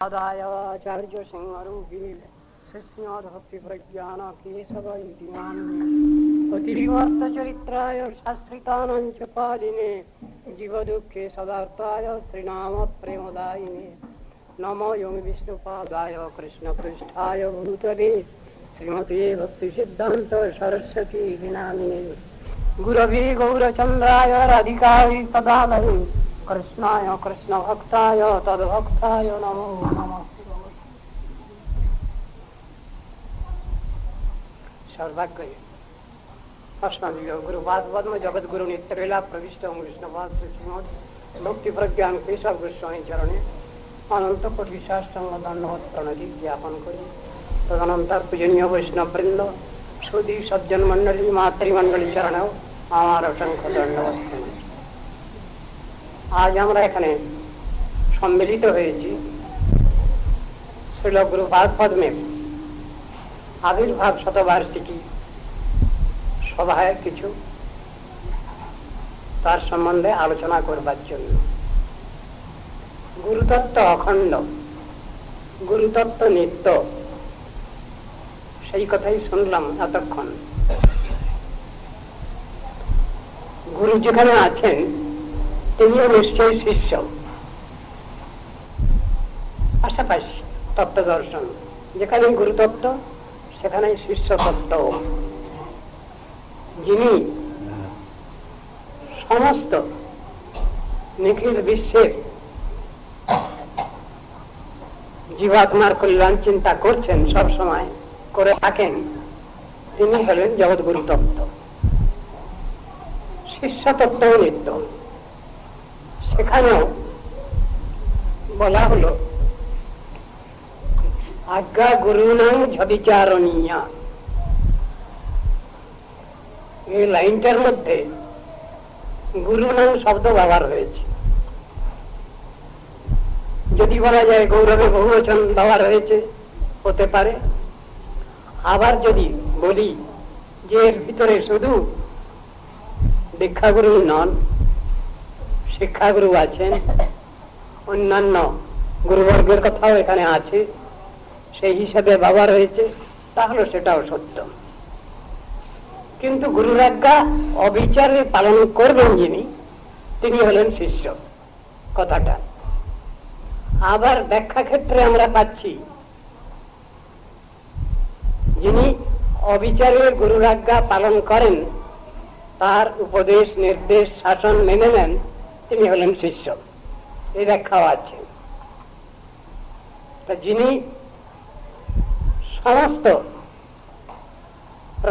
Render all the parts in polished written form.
आचार्य सिंहरूपी शिष्याद भक्ति प्रज्ञान केशव इति नाम्नि अतिरिवर्त चरित्राय शास्त्रितानां च पालिने जीव दुःखे सदार्थाय श्रीनाम प्रेमदायिने नमो यं विष्णुपादाय कृष्णपृष्ठाय भूतले श्रीमते भक्ति सिद्धान्त सरस्वती नामिने गुरवे गौरचन्द्राय राधिकायै तदालये कृष्णाय कृष्ण भक्ताय तद्भक्ताय नमो नमः। सौभाग्य अस्मदीय गुरुपाद पद्म जगत गुरु नित्यलीला प्रविष्ट विष्णुपाद श्री श्रीमद भक्ति प्रज्ञान केशव गोस्वामी चरणे अनंत कोटि साष्टांग दंडवत प्रणति ज्ञापन करी तदनंतर पूजनीय वैष्णव वृंद सुधी सज्जन मंडली मातृमंडली चरणेও আমার অসংখ্য দণ্ডবত প্রণতি। আজ আমরা এখানে সম্মিলিত হয়েছি শ্রীল গুরুপাদ পদ্মের আবির্ভাব শতবার্ষিকী সভায় কিছু তার সম্বন্ধে আলোচনা করবার জন্য। গুরুতত্ত্ব অখণ্ড, গুরুতত্ত্ব নিত্য, সেই কথাই শুনলাম এতক্ষণ। গুরু যেখানে আছেন তিনিও নিশ্চয়ই শিষ্য, পাশাপাশি তত্ত্ব দর্শন। যেখানে গুরুতত্ত্ব সেখানে শিষ্য তত্ত্ব। যিনি সমস্ত নিখিল বিশ্বের জীবাত্মার কল্যাণ চিন্তা করছেন, সব সময় করে থাকেন, তিনি হলেন জগৎগুরু তত্ত্ব। শিষ্য তত্ত্ব নিত্য। সেখানেও বলা হলো আজ্ঞা গুরুনাং ঝবিচারণীয়া। এই লাইনটার মধ্যে গুরুনাং শব্দ ব্যবহার হয়েছে। যদি বলা যায় গৌরবে বহুবচন ব্যবহার হয়েছে, হতে পারে। আবার যদি বলি যে এর ভিতরে শুধু দীক্ষাগুরু নন, শিক্ষাগুরু আছেন, অন্যান্য গুরুবর্গের কথাও এখানে আছে, সেই হিসাবে ব্যবহার হয়েছে, তাহলে সেটাও সত্য। কিন্তু গুরুর আজ্ঞা অবিচারে পালন করবেন যিনি, তিনি হলেন শিষ্য কথাটা। আবার ব্যাখ্যা ক্ষেত্রে আমরা পাচ্ছি যিনি অবিচারে গুরুর আজ্ঞা পালন করেন, তার উপদেশ নির্দেশ শাসন মেনে নেন, তিনি হলেন শিষ্য। এই ব্যাখ্যাও আছে। যিনি সমস্ত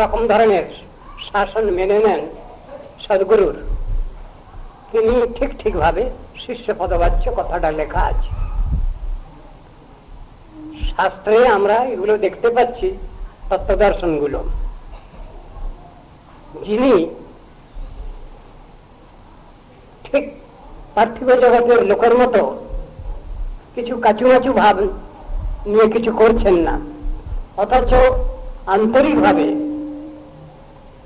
রকম ধরনের শাসন মেনে নেন সদ্গুরুর, তিনি ঠিক ঠিক ভাবে শিষ্য পদবাচ্য কথাটা লেখা আছে শাস্ত্রে। আমরা এগুলো দেখতে পাচ্ছি তত্ত্ব দর্শন গুলো। যিনি ঠিক পার্থিব জগতের লোকের মতো কিছু কাচুমাচু ভাব নিয়ে কিছু করছেন না, অথচ আন্তরিক ভাবে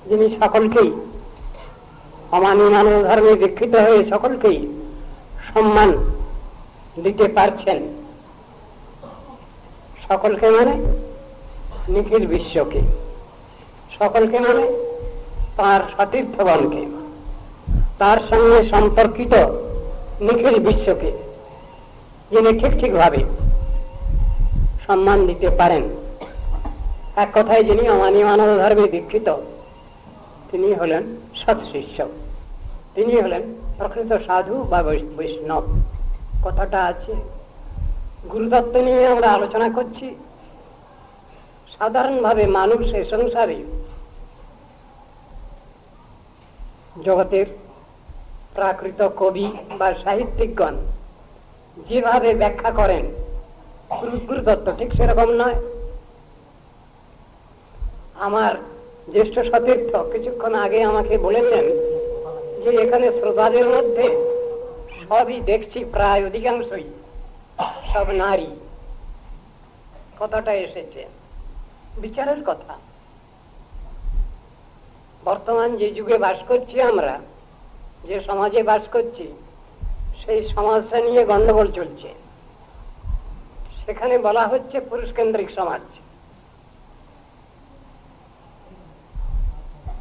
যিনি সকলকেই অমানি মানব ধর্মে দীক্ষিত হয়ে সকলকেই সম্মান দিতে পারছেন। সকলকে মানে নিখিল বিশ্বকে, সকলকে মানে তার সতীর্থগণকে, তার সঙ্গে সম্পর্কিত নিখিল বিশ্বকে যিনি ঠিক ঠিক ভাবে সম্মান দিতে পারেন। এক কথায় যিনি অমানি মানব ধর্মে দীক্ষিত, তিনি হলেন সৎ শিষ্য, তিনি হলেন প্রকৃত সাধু বা বৈষ্ণব। কথাটা আছে। গুরুতত্ত্ব নিয়ে আমরা আলোচনা করছি। সাধারণভাবে মানুষ এ সংসারে জগতের প্রাকৃত কবি বা সাহিত্যিকগণ যেভাবে ব্যাখ্যা করেন গুরুতত্ত্ব, ঠিক সেরকম নয়। আমার জ্যেষ্ঠ সতীর্থ কিছুক্ষণ আগে আমাকে বলেছেন যে এখানে শ্রোতাদের মধ্যে সবই দেখছি, প্রায় অধিকাংশই সব নারী। কথাটা এসেছে বিচারের কথা। বর্তমান যে যুগে বাস করছি আমরা, যে সমাজে বাস করছি, সেই সমাজটা নিয়ে গন্ডগোল চলছে। সেখানে বলা হচ্ছে পুরুষ কেন্দ্রিক সমাজ,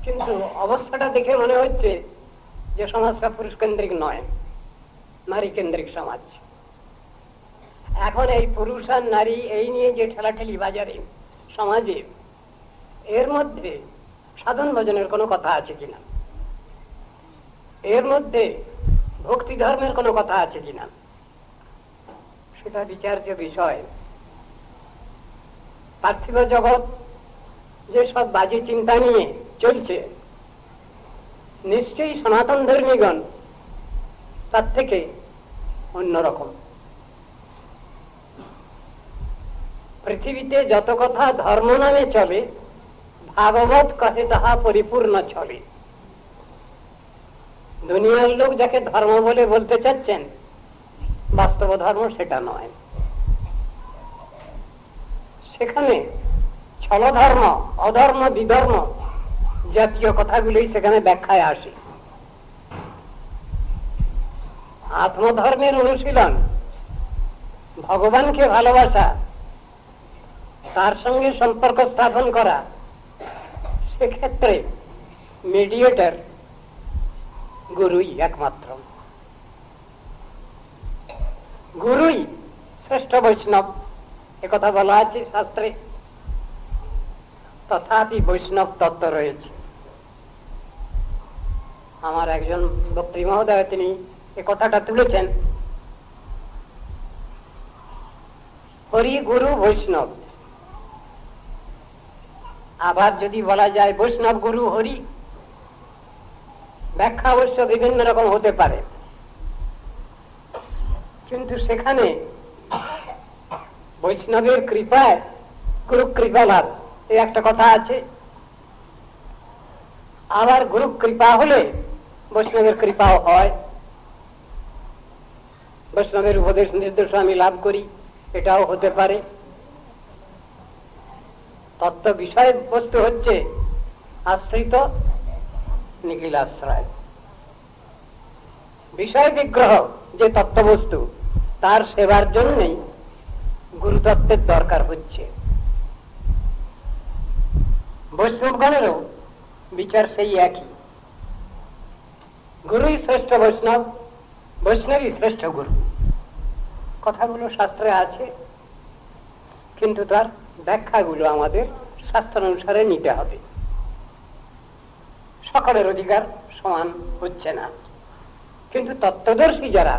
কিন্তু অবস্থাটা দেখে মনে হচ্ছে যে সমাজটা পুরুষ কেন্দ্রিক নয়, নারী কেন্দ্রিক সমাজ। এখন এই পুরুষ আর নারী এই নিয়ে যে ঠেলাঠেলি বাজারে সমাজে, এর মধ্যে সাধন ভজনের কোনো কথা আছে কিনা, এর মধ্যে ভক্তি ধর্মের কোনো কথা আছে কিনা, সেটা বিচার্য বিষয়। পার্থিব জগৎ যে সব বাজে চিন্তা নিয়ে চলছে, নিশ্চয়ই সনাতন ধর্মীগণ তার থেকে অন্যরকম। পৃথিবীতে যত কথা ধর্ম নামে চলে, ভাগবত কহে তাহা পরিপূর্ণ চলে। দুনিয়ার লোক যাকে ধর্ম বলে বলতে চাচ্ছেন, বাস্তব ধর্ম সেটা নয়। সেখানে ছলধর্ম, অধর্ম, বিধর্ম জাতীয় কথাগুলোই সেখানে ব্যাখ্যায় আসে। আত্মধর্মের অনুশীলন, ভগবানকে ভালোবাসা, তার সঙ্গে সম্পর্ক স্থাপন করা, সেক্ষেত্রে মিডিয়েটর গুরুই একমাত্র। গুরুই শ্রেষ্ঠ বৈষ্ণব, একথা বলা আছে শাস্ত্রে। তথাপি বৈষ্ণব তত্ত্ব রয়েছে। আমার একজন বক্তৃ মহোদয় তিনি এ কথাটা তুলেছেন, হরি গুরু বৈষ্ণব। আবার যদি বলা যায় বৈষ্ণব গুরু হরি, ব্যাখ্যা অবশ্য বিভিন্ন রকম হতে পারে, কিন্তু সেখানে বৈষ্ণবের কৃপায় গুরু কৃপা লাভ, এই একটা কথা আছে। আবার গুরু কৃপা হলে বৈষ্ণবের কৃপাও হয়। বৈষ্ণবের উপদেশ নির্দেশ আমি লাভ করি, এটাও হতে পারে। তত্ত্ব বিষয় বস্তু হচ্ছে আশ্রিত নিখিল আশ্রয়। বিষয় বিগ্রহ যে তত্ত্ববস্তু, তার সেবার জন্যই গুরুতত্ত্বের দরকার হচ্ছে। বৈষ্ণবগণেরও বিচার সেই একই। গুরুই শ্রেষ্ঠ বৈষ্ণব, বৈষ্ণবই শ্রেষ্ঠ গুরু। কথাগুলো শাস্ত্রে আছে, কিন্তু তার ব্যাখ্যাগুলো আমাদের শাস্ত্র অনুসারে নিতে হবে। সকলের অধিকার সমান হচ্ছে না, কিন্তু তত্ত্বদর্শী যারা,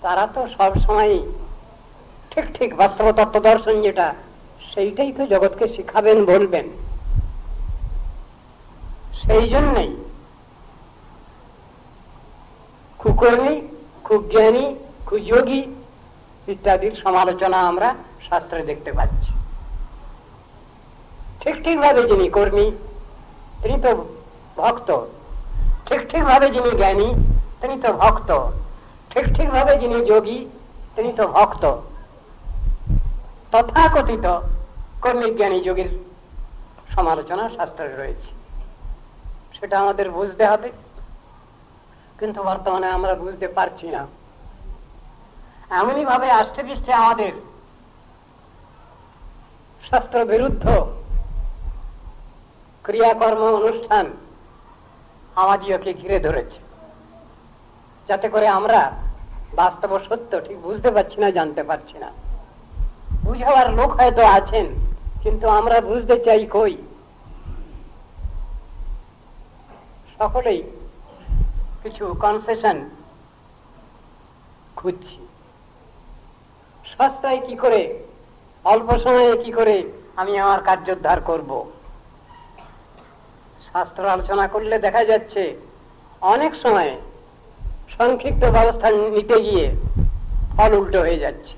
তারা তো সব সময় ঠিক ঠিক বাস্তব তত্ত্ব দর্শন যেটা, সেইটাই তো জগৎকে শিখাবেন, বলবেন। সেই জন্যই কুকর্মী, কুজ্ঞানী, কুযোগী ইত্যাদির সমালোচনা আমরা শাস্ত্রে দেখতে পাচ্ছি। ঠিক ঠিক ভাবে যিনি কর্মী, তিনি তো ভক্ত। ঠিক ঠিক ভাবে যিনি জ্ঞানী, তিনি তো ভক্ত। ঠিক ঠিক ভাবে যিনি যোগী, তিনি তো ভক্ত। তথাকথিত কর্মী জ্ঞানী যোগীর সমালোচনা শাস্ত্রে রয়েছে, সেটা আমাদের বুঝতে হবে। কিন্তু বর্তমানে আমরা বুঝতে পারছি না। এমনই ভাবে আষ্টে পৃষ্ঠে আমাদের শাস্ত্র বিরুদ্ধ ক্রিয়াকর্ম অনুষ্ঠান আমাদিওকে ঘিরে ধরেছে, যাতে করে আমরা বাস্তব সত্য ঠিক বুঝতে পারছি না, জানতে পারছি না। বুঝাবার লোক হয়তো আছেন, কিন্তু আমরা বুঝতে চাই কই। সকলেই কিছু কনসেশন খুঁজছি। সস্তায় কি করে, অল্প সময়ে কি করে আমি আমার কার্যোদ্ধার করব। শাস্ত্র আলোচনা করলে দেখা যাচ্ছে অনেক সময় সংক্ষিপ্ত ব্যবস্থা নিতে গিয়ে ফল উল্টো হয়ে যাচ্ছে।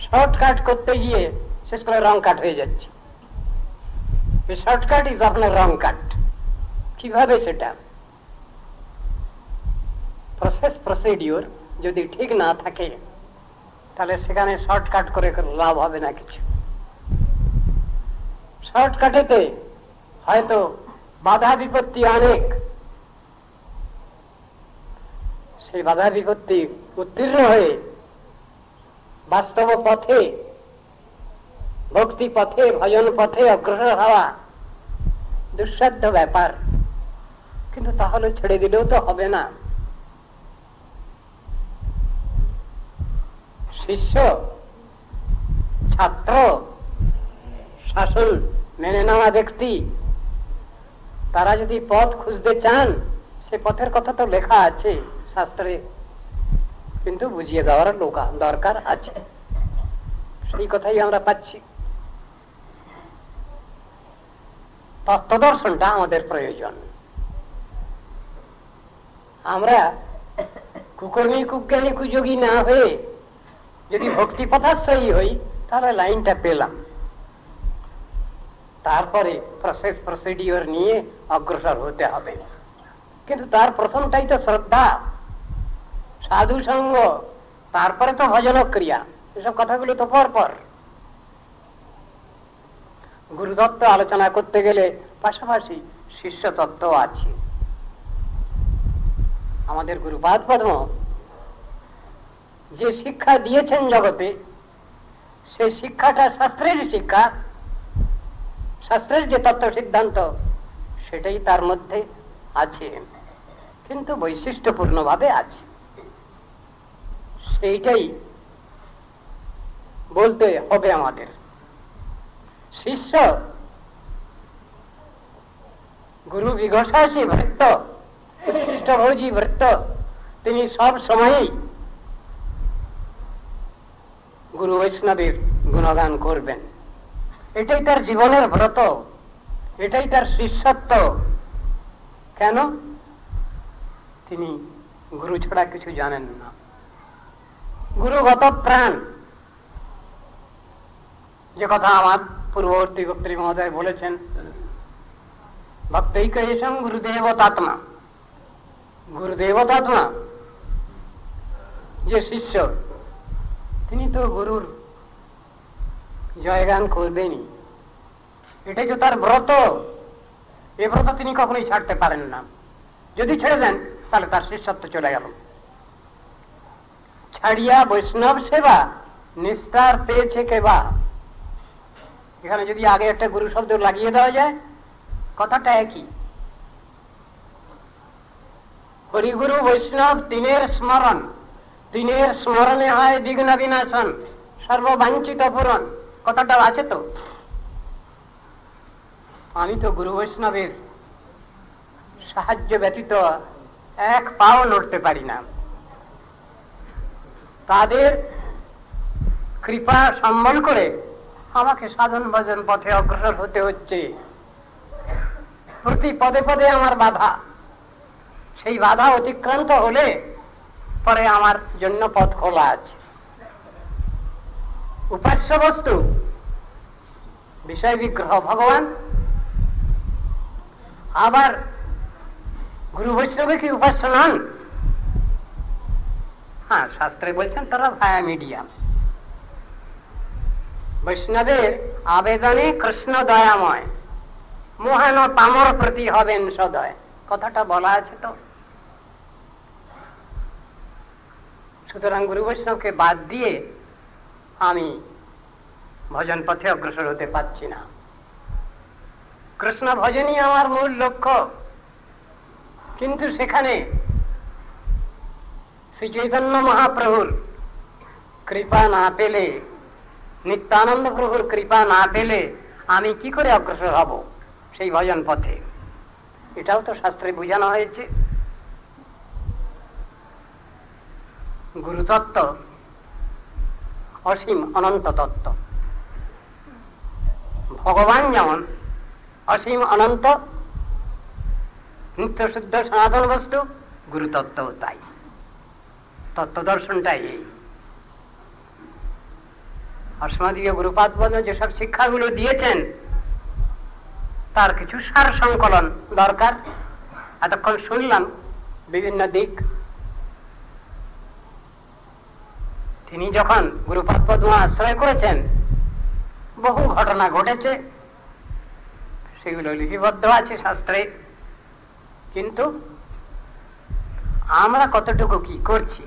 শর্টকাট করতে গিয়ে শেষ করে রং কাট হয়ে যাচ্ছে। শর্টকাট ইজ আপনার রং কাট। কিভাবে সেটা? প্রসেস প্রসিডিওর যদি ঠিক না থাকে, তাহলে সেখানে শর্টকাট করে লাভ হবে না কিছু। শর্টকাটেতে হয়তো বাধা বিপত্তি অনেক, সেই বাধা বিপত্তি উত্তীর্ণ হয়ে বাস্তব পথে, ভক্তি পথে, ভজন পথে অগ্রসর হওয়া দুঃসাধ্য ব্যাপার, কিন্তু তাহলে ছেড়ে দিলেও তো হবে না। শিষ্য, ছাত্র, শাসন মেনে নেওয়া ব্যক্তি, তারা যদি পথ খুঁজতে চান, সে পথের কথা তো লেখা আছে শাস্ত্রে, কিন্তু বুঝিয়ে দেওয়ার লোক দরকার আছে। সেই কথাই আমরা পাচ্ছি। তত্ত্বদর্শনটা আমাদের প্রয়োজন। আমরা কুকর্মী, কুজ্ঞানী, কুযোগী না হয়ে যদি ভক্তি পথাশ্রয়ী হই, তাহলে লাইনটা পেলাম। তারপরে প্রসেস প্রসিডিওর নিয়ে অগ্রসর হতে হবে। কিন্তু তার প্রথমটাই তো শ্রদ্ধা, সাধু সঙ্গ, তারপরে তো ভজন ক্রিয়া। এসব কথাগুলো তো পরপর। গুরুতত্ত্ব আলোচনা করতে গেলে পাশাপাশি শিষ্য তত্ত্ব আছে। আমাদের গুরুপাদ পদ্ম যে শিক্ষা দিয়েছেন জগতে, সেই শিক্ষাটা শাস্ত্রের শিক্ষা, শাস্ত্রের যে তত্ত্ব সিদ্ধান্ত সেটাই তার মধ্যে আছে, কিন্তু বৈশিষ্ট্যপূর্ণ ভাবে আছে। সেইটাই বলতে হবে আমাদের। শিষ্য গুরু বিঘোষাসী ভৃত্য, উচ্ছিষ্টভোজী ভৃত্য, তিনি সব সময়ই গুরু বৈষ্ণবের গুণগান করবেন। এটাই তার জীবনের ব্রত, এটাই তার শিষ্যত্ব। কেন? তিনি গুরু ছাড়া কিছু জানেন না। গুরুগত প্রাণ, যে কথা আমার পূর্ববর্তী বক্তৃ মহোদয় বলেছেন, ভক্তৈকেশং গুরুদেবতাত্মা। গুরুদেবতাত্মা যে শিষ্য, তিনি তো গুরুর জয়গান করবেনই। এটাই তো তার ব্রত। এ ব্রত তিনি কখনোই ছাড়তে পারেন না। যদি ছেড়ে দেন তাহলে তার শিষ্যত্ব চলে গেল। ছাড়িয়া বৈষ্ণব সেবা নিস্তার পেয়েছে কেবা। এখানে যদি আগে একটা গুরু শব্দ লাগিয়ে দেওয়া যায়, কথাটা একই। হরিগুরু বৈষ্ণব তিনের স্মরণ, তিনের স্মরণে হয় বিঘ্ন বিনাশন, সর্ববাঞ্ছিত পূরণ। কথাটা আছে তো। আমি তো গুরু বৈষ্ণবের সাহায্য ব্যতীত এক পাও নড়তে পারি না। তাদের কৃপা সম্বল করে আমাকে সাধন ভজন পথে অগ্রসর হতে হচ্ছে। প্রতি পদে পদে আমার বাধা, সেই বাধা অতিক্রান্ত হলে পরে আমার জন্য পথ খোলা আছে। উপাস্য বস্তু বিষয় বিগ্রহ ভগবান, আবার গুরু বৈষ্ণবে কি উপাস্য নন? হ্যাঁ, শাস্ত্রে বলছেন তারা ভায়া মিডিয়াম। বৈষ্ণবের আবেদনে কৃষ্ণ দয়াময়, মহান পামর প্রতি হবেন সদয়। কথাটা বলা আছে তো। সুতরাং গুরু বৈষ্ণবকে বাদ দিয়ে আমি ভজন পথে অগ্রসর হতে পারছি না। কৃষ্ণ ভজনই আমার মূল লক্ষ্য। কিন্তু সেখানে শ্রী চৈতন্য মহাপ্রভুর কৃপা না পেলে, নিত্যানন্দ প্রভুর কৃপা না পেলে আমি কি করে অগ্রসর হব সেই ভজন পথে? এটাও তো শাস্ত্রে বোঝানো হয়েছে। গুরুতত্ত্ব অসীম অনন্ত তত্ত্ব। ভগবান যেমন অসীম অনন্ত নিত্য শুদ্ধ সনাতন বস্তু, গুরুতত্ত্বও তাই। তত্ত্ব দর্শনটাই এই। অসমাদীয় গুরুপাদ পদ্ম যেসব শিক্ষাগুলো দিয়েছেন, তার কিছু সার সংকলন দরকার। এতক্ষণ শুনলাম বিভিন্ন দিক। তিনি যখন গুরুপাদ পদ্ম আশ্রয় করেছেন, বহু ঘটনা ঘটেছে, সেগুলো লিপিবদ্ধ আছে শাস্ত্রে। কিন্তু আমরা কতটুকু কি করছি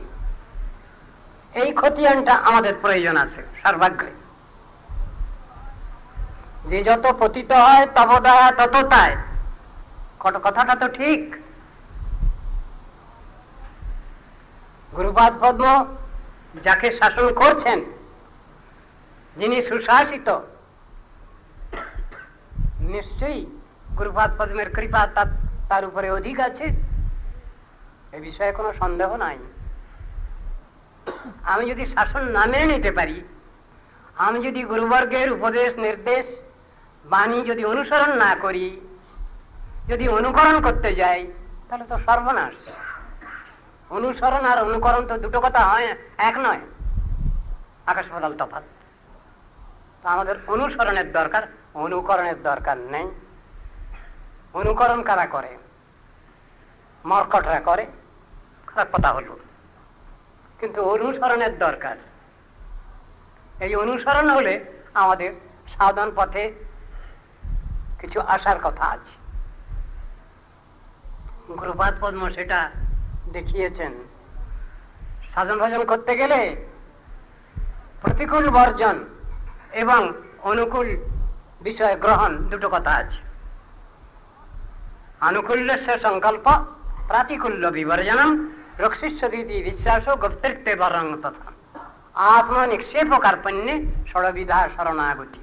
এই খতিয়ানটা আমাদের প্রয়োজন আছে সর্বাগ্রে। যে যত পতিত হয় তব দয়া তত তাই, কথাটা তো ঠিক। গুরুপাদ পদ্ম যাকে শাসন করছেন, যিনি সুশাসিত, নিশ্চয়ই গুরুপাদ পদ্মের কৃপা তার উপরে অধিক আছে, এ বিষয়ে কোনো সন্দেহ নাই। আমি যদি শাসন না মেনে নিতে পারি, আমি যদি গুরুবর্গের উপদেশ নির্দেশ বাণী যদি অনুসরণ না করি, যদি অনুকরণ করতে যাই, তাহলে তো সর্বনাশ। অনুসরণ আর অনুকরণ তো দুটো কথা হয়, এক নয়, আকাশ পাতাল তফাৎ। তো আমাদের অনুসরণের দরকার, অনুকরণের দরকার নেই। অনুকরণ কারা করে? মর্কটরা করে, খারাপ কথা হলো। কিন্তু অনুসরণের দরকার। এই অনুসরণ হলে আমাদের সাধন পথে কিছু আসার কথা আছে। গুরুপাদ পদ্ম সেটা দেখিয়েছেন। সাধন ভজন করতে গেলে প্রতিকূল বর্জন এবং অনুকূল বিষয় গ্রহণ দুটো কথা আছে। আনুকূল্যস্য সংকল্প প্রাতিকূল্য বিবর্জনম রক্ষিষ্য দিদি বিশ্বাস গুপ্তৃত্বে বরং তথা আত্মনিক্ষেপ কার্পণ্যে ষড়বিধা শরণাগতি।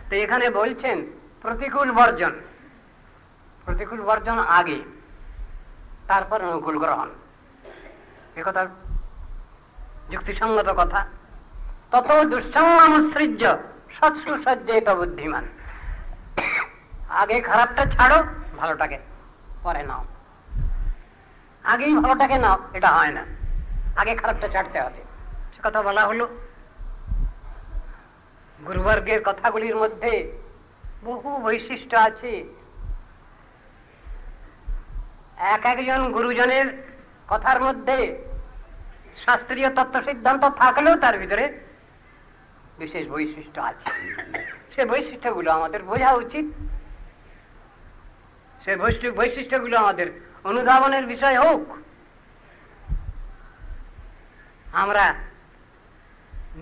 তো এখানে বলছেন প্রতিকূল বর্জন, প্রতিকূল বর্জন আগে, তারপর অনুকূল গ্রহণ। একথা যুক্তিসঙ্গত কথা। তত দুঃসঙ্গমুৎসৃজ্য সৎসু সজ্জিত বুদ্ধিমান। আগে খারাপটা ছাড়ো, ভালোটাকে পরে নাও। আগেই ভালোটাকে নাও, এটা হয় না, আগে খারাপটা ছাড়তে হবে। সে কথা বলা হলো। গুরুবর্গের কথাগুলির মধ্যে বহু বৈশিষ্ট্য আছে। এক একজন গুরুজনের কথার মধ্যে শাস্ত্রীয় তত্ত্ব সিদ্ধান্ত থাকলেও তার ভিতরে বিশেষ বৈশিষ্ট্য আছে। সে বৈশিষ্ট্যগুলো আমাদের বোঝা উচিত। সে বৈশিষ্ট্যগুলো আমাদের অনুধাবনের বিষয় হোক। আমরা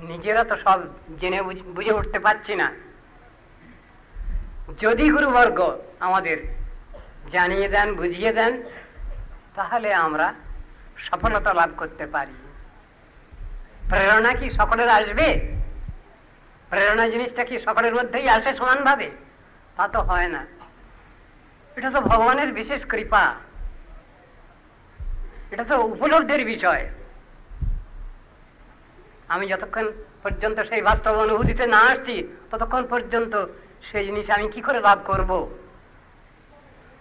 নিজেরা তো সব জেনে বুঝে উঠতে পারছি না। যদি গুরুবর্গ আমাদের জানিয়ে দেন, বুঝিয়ে দেন, তাহলে আমরা সফলতা লাভ করতে পারি। প্রেরণা কি সকলের আসবে? প্রেরণা জিনিসটা কি সকলের মধ্যেই আসে সমানভাবে? তা তো হয় না। এটা তো ভগবানের বিশেষ কৃপা, এটা তো উপলব্ধির বিষয়। আমি যতক্ষণ পর্যন্ত সেই বাস্তব অনুভূতিতে না আসছি, ততক্ষণ পর্যন্ত সেই জিনিস আমি কি করে লাভ করব?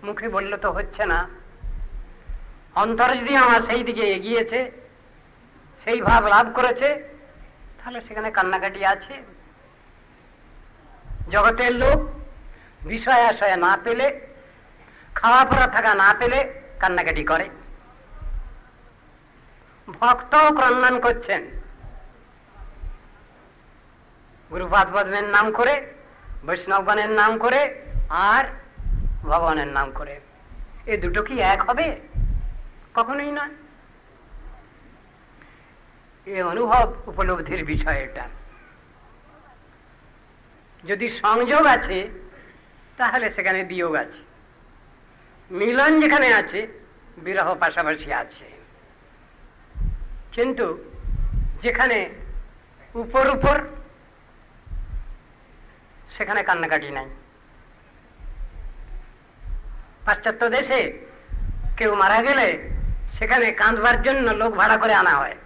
মুখে বললে তো হচ্ছে না। অন্তর যদি আমার সেই দিকে এগিয়েছে, সেই ভাব লাভ করেছে, তাহলে সেখানে কান্নাকাটি আছে। জগতের লোক বিষয় আশয় না পেলে, খাওয়া পড়া থাকা না পেলে কান্নাকাটি করে। ভক্তও ক্রন্দন করছেন গুরুপাদ পদ্মের নাম করে, বৈষ্ণবগণের নাম করে, আর ভগবানের নাম করে। এ দুটো কি এক হবে? কখনোই না। এ অনুভব উপলব্ধির বিষয়। এটা যদি সংযোগ আছে, তাহলে সেখানে বিয়োগ আছে। মিলন যেখানে আছে, বিরহ পাশাপাশি আছে। কিন্তু যেখানে উপর উপর, সেখানে কান্নাকাটি নাই। পাশ্চাত্য দেশে কেউ মারা গেলে সেখানে কাঁদবার জন্য লোক ভাড়া করে আনা হয়,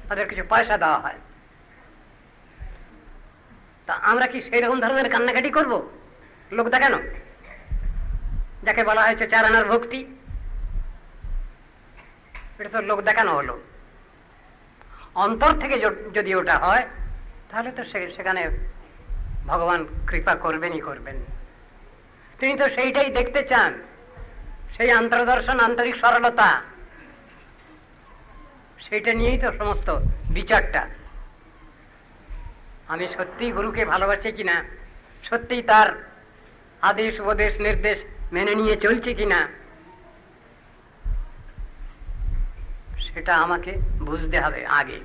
তাদের কিছু পয়সা দেওয়া হয়। তা আমরা কি সেই রকম ধরনের কান্নাকাটি করব লোক দেখানো? যাকে বলা হয়েছে 4 আনার ভক্তি, এটা তো লোক দেখানো হলো। অন্তর থেকে যদি ওটা হয়, তাহলে তো সেখানে ভগবান কৃপা করবেনই করবেন। তিনি তো সেইটাই দেখতে চান, সেই আন্তর্দর্শন, আন্তরিক সরলতা, সেইটা নিয়েই তো সমস্ত বিচারটা। আমি সত্যিই গুরুকে ভালোবাসি কিনা, সত্যিই তার আদেশ উপদেশ নির্দেশ মেনে নিয়ে চলছি কিনা, এটা আমাকে বুঝতে হবে আগে।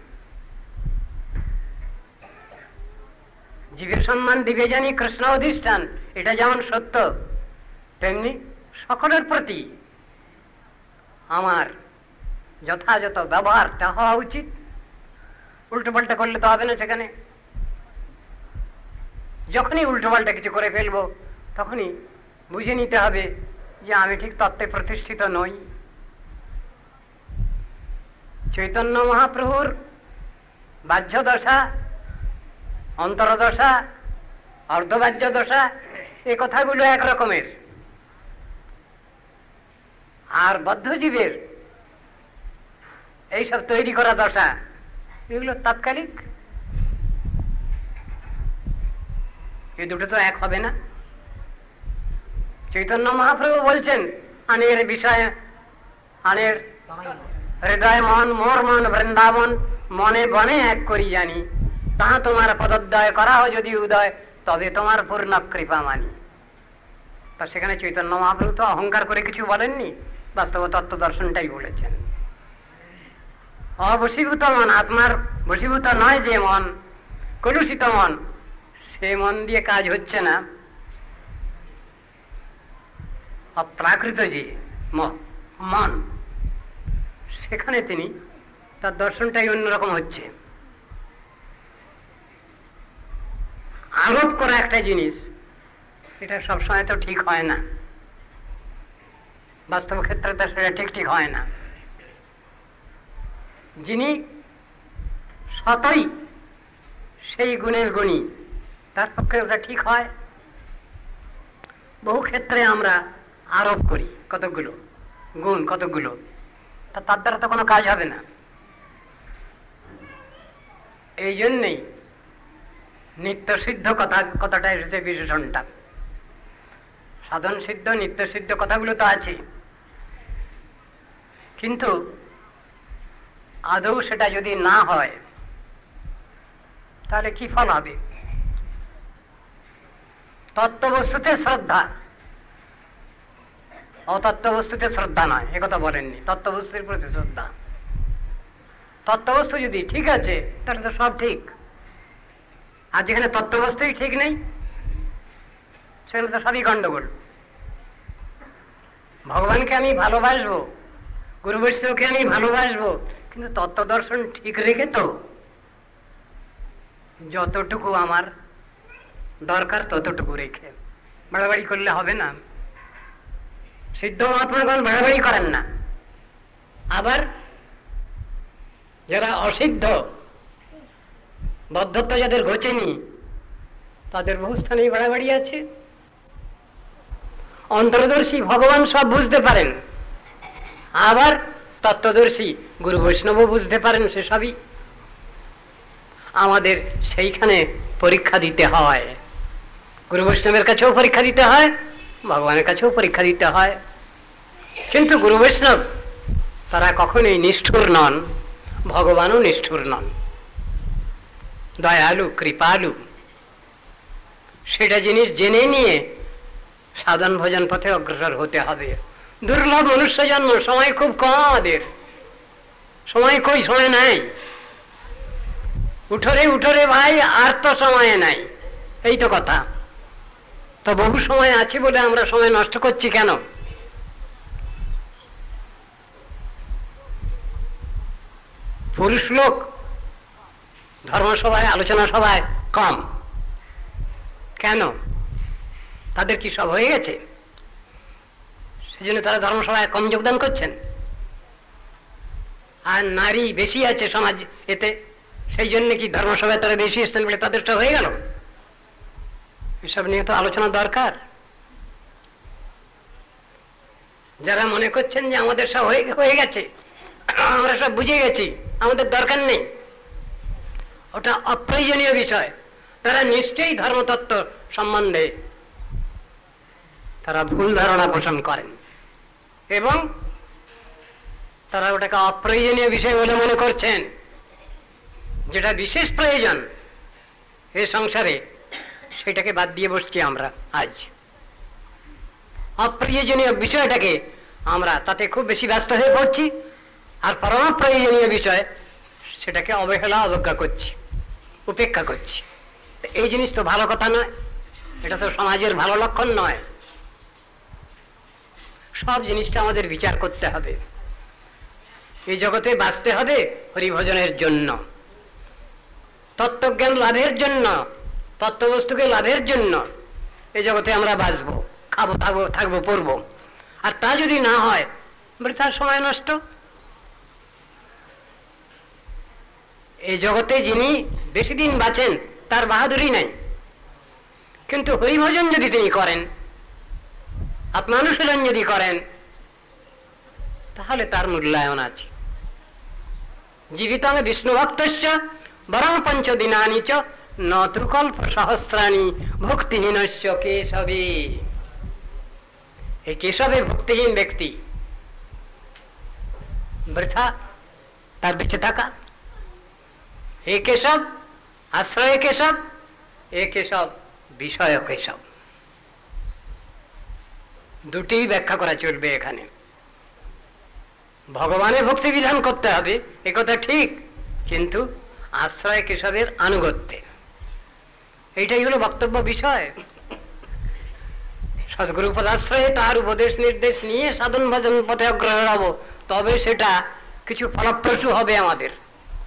জীবের সম্মান দিবে জানি কৃষ্ণ অধিষ্ঠান, এটা যেমন সত্য, তেমনি সকলের প্রতি আমার যথাযথ ব্যবহারটা হওয়া উচিত। উল্টো পাল্টা করলে তো হবে না। সেখানে যখনই উল্টো পাল্টা কিছু করে ফেলবো তখনই বুঝে নিতে হবে যে আমি ঠিক তত্ত্বে প্রতিষ্ঠিত নই। চৈতন্য মহাপ্রভুর বাহ্য দশা, অন্তরদশা, অর্ধবাহ্য দশা, এ কথাগুলো একরকমের। আর বদ্ধজীবের এইসব তৈরি করা দশা, এগুলো তাৎকালিক। এই দুটো তো এক হবে না। চৈতন্য মহাপ্রভু বলছেন, আনের বিষয়ে আনের হৃদয় মন মোর মন বৃন্দাবন, মনে বনে এক করি জানি, তাহা তোমার পদোদয় করাও যদি উদয়, তবে তোমার পূর্ণ কৃপা মানি। তা সেখানে চৈতন্য মহাপ্রভু তো অহংকার করে কিছু বলেননি, বাস্তব তত্ত্ব দর্শনটাই বলেছেন। অবশীভূত মন, আত্মার বশীভূত নয় যে মন, কলুষিত মন, সে মন দিয়ে কাজ হচ্ছে না। অপ্রাকৃত যে মন, সেখানে তিনি তার দর্শনটাই অন্যরকম হচ্ছে। আরোপ করা একটা জিনিস, এটা সবসময় তো ঠিক হয় না, বাস্তব ক্ষেত্রে তো সেটা ঠিক হয় না। যিনি সতই সেই গুণের গুণী, তার পক্ষে ওটা ঠিক হয়। বহু ক্ষেত্রে আমরা আরোপ করি কতগুলো গুণ, কতগুলো, তার দ্বারা তো কোনো কাজ হবে না। এই জন্যেই নিত্য সিদ্ধ কথাটা এসেছে, বিশেষণটা। সাধন সিদ্ধ, নিত্য সিদ্ধ কথাগুলো তো আছে, কিন্তু আদৌ সেটা যদি না হয় তাহলে কি ফল হবে? তত্ত্ববস্তুতে শ্রদ্ধা, অতত্ত্ববস্তুতে শ্রদ্ধা নয়, একথা বলেননি। তত্ত্ববস্তুর প্রতি শ্রদ্ধা। তত্ত্ববস্তু যদি ঠিক আছে তাহলে তো সব ঠিক। আর যেখানে তত্ত্ববস্তুই ঠিক নেই, সেখানে তো সবই গন্ডগোল। ভগবানকে আমি ভালোবাসবো, গুরু বৈষ্ণবকে আমি ভালোবাসবো, কিন্তু তত্ত্ব দর্শন ঠিক রেখে তো, যতটুকু আমার দরকার ততটুকু রেখে। বাড়াবাড়ি করলে হবে না। সিদ্ধ মহাত্মাগণ বাড়াবাড়ি করেন না। আবার যারা অসিদ্ধ, বদ্ধত্ব যাদের ঘোচেনি, তাদের বহু স্থানেই বাড়াবাড়ি আছে। অন্তর্দর্শী ভগবান সব বুঝতে পারেন, আবার তত্ত্বদর্শী গুরু বৈষ্ণব বুঝতে পারেন সেসবই। আমাদের সেইখানে পরীক্ষা দিতে হয়। গুরু বৈষ্ণবের কাছেও পরীক্ষা দিতে হয়, ভগবানের কাছেও পরীক্ষা দিতে হয়। কিন্তু গুরু বৈষ্ণব তারা কখনোই নিষ্ঠুর নন, ভগবানও নিষ্ঠুর নন, দয়ালু, কৃপালু। সেটা জিনিস জেনে নিয়ে সাধন ভজন পথে অগ্রসর হতে হবে। দুর্লভ মনুষ্য জন্ম, সময় খুব কম আমাদের। সময় কই, সময় নাই। উঠরে উঠরে ভাই, আর তো সময় নাই, এই তো কথা। তো বহু সময় আছে বলে আমরা সময় নষ্ট করছি কেন? পুরুষ লোক ধর্মসভায়, আলোচনা সভায় কম কেন? তাদের কি সব হয়ে গেছে? সেজন্য তারা ধর্মসভায় কম যোগদান করছেন। আর নারী বেশি আছে সমাজ এতে, সেই জন্য কি ধর্মসভায় তারা বেশি এসছেন বলে তাদের সব হয়ে গেল? এসব নিয়ে তো আলোচনা দরকার। যারা মনে করছেন যে আমাদের সব হয়ে গেছে, আমরা সব বুঝে গেছি, আমাদের দরকার নেই, ওটা অপ্রয়োজনীয় বিষয়। তারা নিশ্চয়ই ধর্মতত্ত্ব সম্বন্ধে তারা ভুল ধারণা পোষণ করেন এবং তারা ওটাকে অপ্রয়োজনীয় বিষয় বলে মনে করছেন। যেটা বিশেষ প্রয়োজন এ সংসারে, সেটাকে বাদ দিয়ে বসছি আমরা আজ। অপ্রয়োজনীয় বিষয়টাকে আমরা তাতে খুব বেশি ব্যস্ত হয়ে পড়ছি, আর পরম প্রয়োজনীয় বিষয় সেটাকে অবহেলা অবজ্ঞা করছি, উপেক্ষা করছি। এই জিনিস তো ভালো কথা নয়, এটা তো সমাজের ভালো লক্ষণ নয়। সব জিনিসটা আমাদের বিচার করতে হবে। এই জগতে বাঁচতে হবে হরিভজনের জন্য, তত্ত্বজ্ঞান লাভের জন্য, তত্ত্ববস্তুকে লাভের জন্য এই জগতে আমরা বাঁচবো, খাবো, থাকবো, পড়বো। আর তা যদি না হয় বৃথার সময় নষ্ট। এই জগতে যিনি বেশি দিন বাঁচেন তার বাহাদুরি নাই, কিন্তু হরিভজন যদি তিনি করেন, আত্মানুশীলন যদি করেন, তাহলে তার মূল্যায়ন আছে। জীবিতং বিষ্ণু ভক্তস্য বরং পঞ্চদিনানি চ নতু কল্প সহস্রাণি ভক্তিহীনস্য কেশবে। এই কেশবে ভক্তিহীন ব্যক্তি বৃথা তার বেঁচে থাকা। হে কেশব, আশ্রয় কেশব, এ কেশব বিষয় কেশব, দুটি ব্যাখ্যা করা চলবে এখানে। ভগবানের ভক্তি বিধান করতে হবে একথা ঠিক, কিন্তু আশ্রয় কেশবের আনুগত্যে, এইটাই হলো বক্তব্য বিষয়। সদ্গুরু পদাশ্রয়ে তার উপদেশ নির্দেশ নিয়ে সাধন ভজন পথে অগ্রসর হব, তবে সেটা কিছু ফলপ্রসূ হবে আমাদের,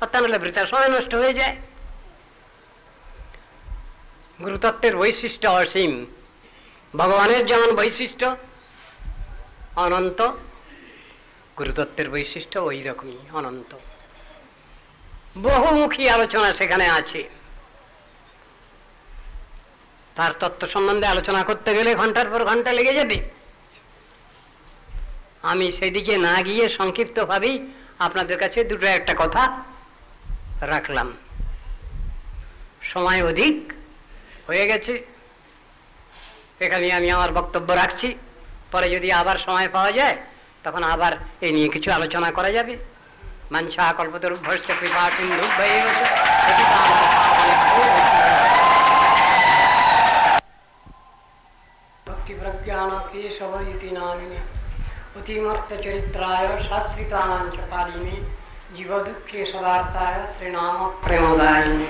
আর তা নাহলে বৃথা সময় নষ্ট হয়ে যায়। গুরুতত্ত্বের বৈশিষ্ট্য অসীম, ভগবানের যেমন বৈশিষ্ট্য অনন্ত, গুরুতত্ত্বের বৈশিষ্ট্য ওই রকমই অনন্ত। বহুমুখী আলোচনা সেখানে আছে। তার তত্ত্ব সম্বন্ধে আলোচনা করতে গেলে ঘন্টার পর ঘন্টা লেগে যাবে। আমি সেদিকে না গিয়ে সংক্ষিপ্ত ভাবেই আপনাদের কাছে দুটো একটা কথা রাখলাম। সময় অধিক হয়ে গেছে, এখানে আমি আমার বক্তব্য রাখছি। পরে যদি আবার সময় পাওয়া যায় তখন আবার এই নিয়ে কিছু আলোচনা করা যাবে। মাঞ্ছা কল্পতরুভ্যশ্চ কৃপা সিন্ধুভ্যেব চ পতিতানাং পাবনেভ্যো ভক্তি প্রজ্ঞান কেশব ইতি নামিনে অতিমর্ত চরিত্রায় শাস্ত্রিতানাং চ পালিনে জীব দুঃখে সদার্থায় শ্রীনাম প্রেমদায়িনে।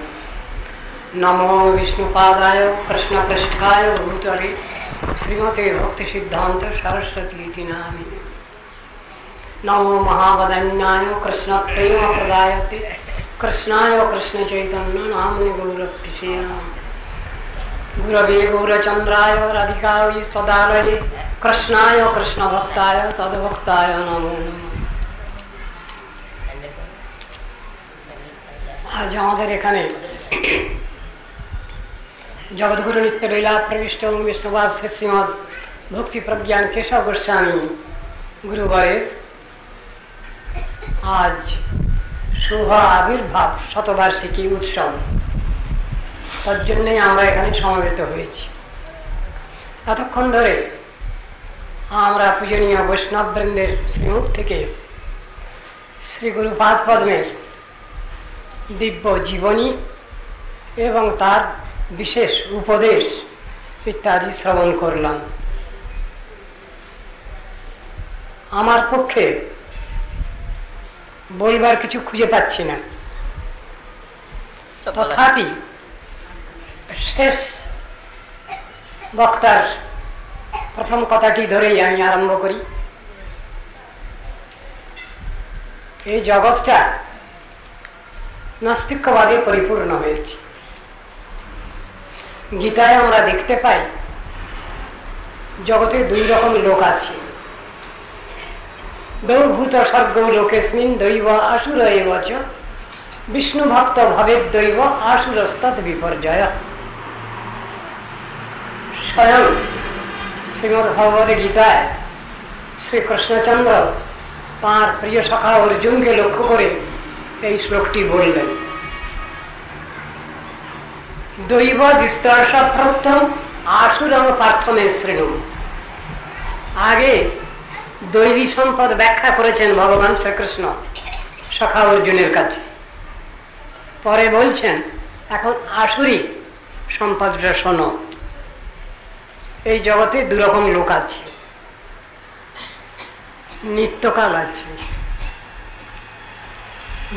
নমো বিষ্ণুপাদায় কৃষ্ণপৃষ্ঠায় ভূতলে শ্রীমতে ভক্তি সিদ্ধান্ত সরস্বতী ইতি নামিনে। নমো মহাবদন্যায় কৃষ্ণ প্রেম প্রদায়তে কৃষ্ণায় কৃষ্ণ চৈতন্য নাম্নে গৌরতিষে গুরবে গৌরচন্দ্রায় রাধিকায় তদালয়ে কৃষ্ণায় কৃষ্ণ ভক্তায় তদ্ভক্তায় নমো নমঃ। আজ আমাদের এখানে জগৎগুরু নিত্যলীলা প্রবিষ্ট বিষ্ণুবাস শ্রীমদ ভক্তি প্রজ্ঞান কেশব গোস্বামী গুরুবারের আজ শুভ আবির্ভাব শতবার্ষিকী উৎসব, তার জন্যই আমরা এখানে সমবেত হয়েছি। এতক্ষণ ধরে আমরা পূজনীয় বৈষ্ণববৃন্দের শ্রীমুখ থেকে শ্রী গুরুপাদ পদ্মের দিব্য জীবনী এবং তার বিশেষ উপদেশ ইত্যাদি শ্রবণ করলাম। আমার পক্ষে বলবার কিছু খুঁজে পাচ্ছি না, তথাপি শেষ বক্তার প্রথম কথাটি ধরেই আমি আরম্ভ করি। এই জগৎটা নাস্তিক্যবাদে পরিপূর্ণ হয়েছে। গীতায় আমরা দেখতে পাই জগতে দুই রকম লোক আছে। দৌভূত স্বর্গ লোকেস্মিন দৈব আসুর এব চ বিষ্ণু ভক্ত ভবেদ দৈব আসুরস্তৎ বিপর্যয়। স্বয়ং শ্রীমদ্ ভগবদ গীতায় শ্রীকৃষ্ণচন্দ্র তাঁর প্রিয় সখা অর্জুনকে লক্ষ্য করে এই শ্লোকটি বললেন। দৈব দিস্তর্ষ প্রথম আসুরং প্রার্থনে শ্রেণু। আগে দৈবী সম্পদ ব্যাখ্যা করেছেন ভগবান শ্রীকৃষ্ণ সখা অর্জুনের কাছে, পরে বলছেন এখন আসুরি সম্পদটা শোনো। এই জগতে দুরকম লোক আছে। নিত্যকাল আছে,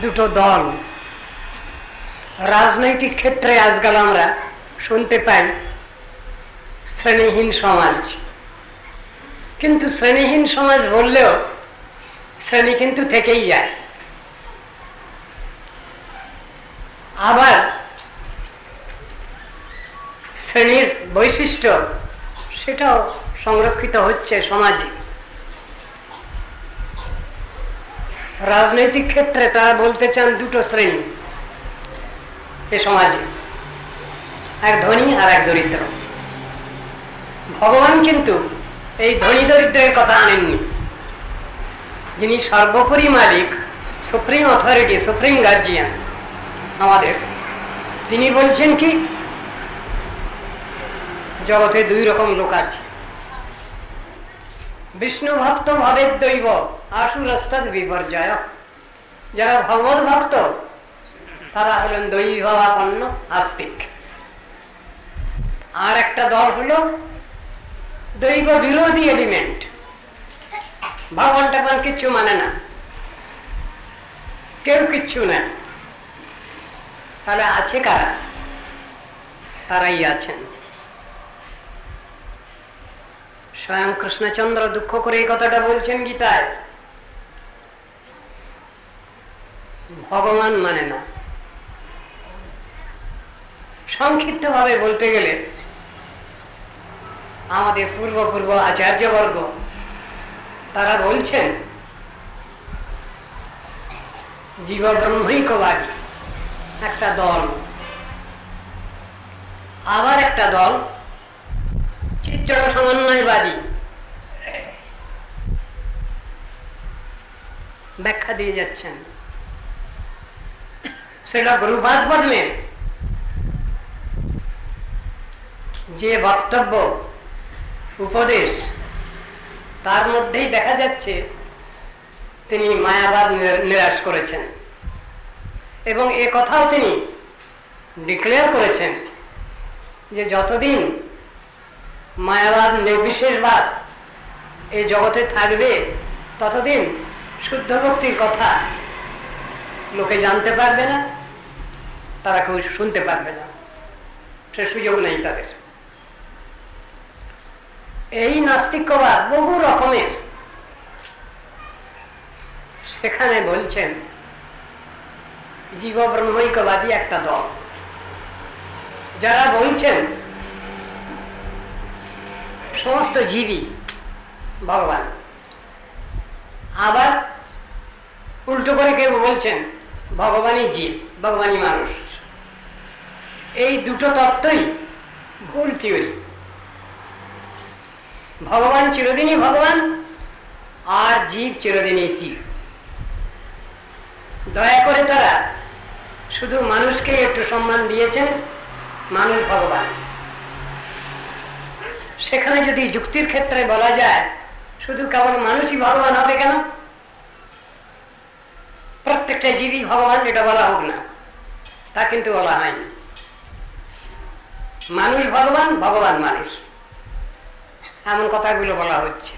দুটো দল। রাজনৈতিক ক্ষেত্রে আজকাল আমরা শুনতে পাই শ্রেণীহীন সমাজ, কিন্তু শ্রেণীহীন সমাজ বললেও শ্রেণী কিন্তু থেকেই যায়। আবার শ্রেণীর বৈশিষ্ট্য সেটাও সংরক্ষিত হচ্ছে সমাজে। রাজনৈতিক ক্ষেত্রে তারা বলতে চান দুটো শ্রেণী এ সমাজে, এক ধনী আর এক দরিদ্র। ভগবান কিন্তু এই ধনী দরিদ্রের কথা আনেননি। যিনি সর্বোপরি মালিক, সুপ্রিম অথরিটি, সুপ্রিম গার্জিয়ান আমাদের, তিনি বলছেন কি জগতে দুই রকম লোক আছে। বিষ্ণু ভক্ত ভবেদ দৈব আসুরস্তাদ বিপর্যয়। যারা ভগবত ভক্ত তারা হলেন দৈবাপন্ন আস্তিক। আর একটা দল হলো দৈব বিরোধী এলিমেন্ট, ভগবান টাগবান কিচ্ছু মানে না, কেউ কিচ্ছু নেই। তাহলে আছে কারা? তারাই আছেন। স্বয়ং কৃষ্ণচন্দ্র দুঃখ করে এই কথাটা বলছেন গীতায়, ভগবান মানে না। সংক্ষিপ্ত ভাবে বলতে গেলে আমাদের পূর্ব আচার্যবর্গ তারা বলছেন জীব ব্রহ্মৈক্যবাদী একটা দল, আবার একটা দল চিত্র সমন্বয়বাদী। ব্যাখ্যা দিয়ে যাচ্ছেন সেটা গুরুপাদ পদ্মের যে বক্তব্য উপদেশ তার মধ্যেই দেখা যাচ্ছে তিনি মায়াবাদ নিরাশ করেছেন, এবং এ কথাও তিনি ডিক্লেয়ার করেছেন যে যতদিন মায়াবাদ নির্বিশেষবাদ এই জগতে থাকবে ততদিন শুদ্ধ ভক্তির কথা লোকে জানতে পারবে না, তারা কেউ শুনতে পারবে না, সে সুযোগ নেই তাদের। এই নাস্তিক্যবাদ বহু রকমের, সেখানে বলছেন জীব ব্রহ্মৈক্যবাদী একটা দল, যারা বলছেন সমস্ত জীবই ভগবান। আবার উল্টো করে কেউ বলছেন ভগবানই জীব, ভগবানই মানুষ। এই দুটো তত্ত্বই ভুল থিওরি। ভগবান চিরদিনই ভগবান, আর জীব চিরদিনই জীব। দয়া করে তারা শুধু মানুষকে একটু সম্মান দিয়েছেন, মানুষ ভগবান। সেখানে যদি যুক্তির ক্ষেত্রে বলা যায় শুধু কেবল মানুষই ভগবান হবে কেন, প্রত্যেকটা জীবই ভগবান, এটা বলা হোক না, তা কিন্তু বলা হয়নি। মানুষ ভগবান, ভগবান মানুষ, এমন কথাগুলো বলা হচ্ছে।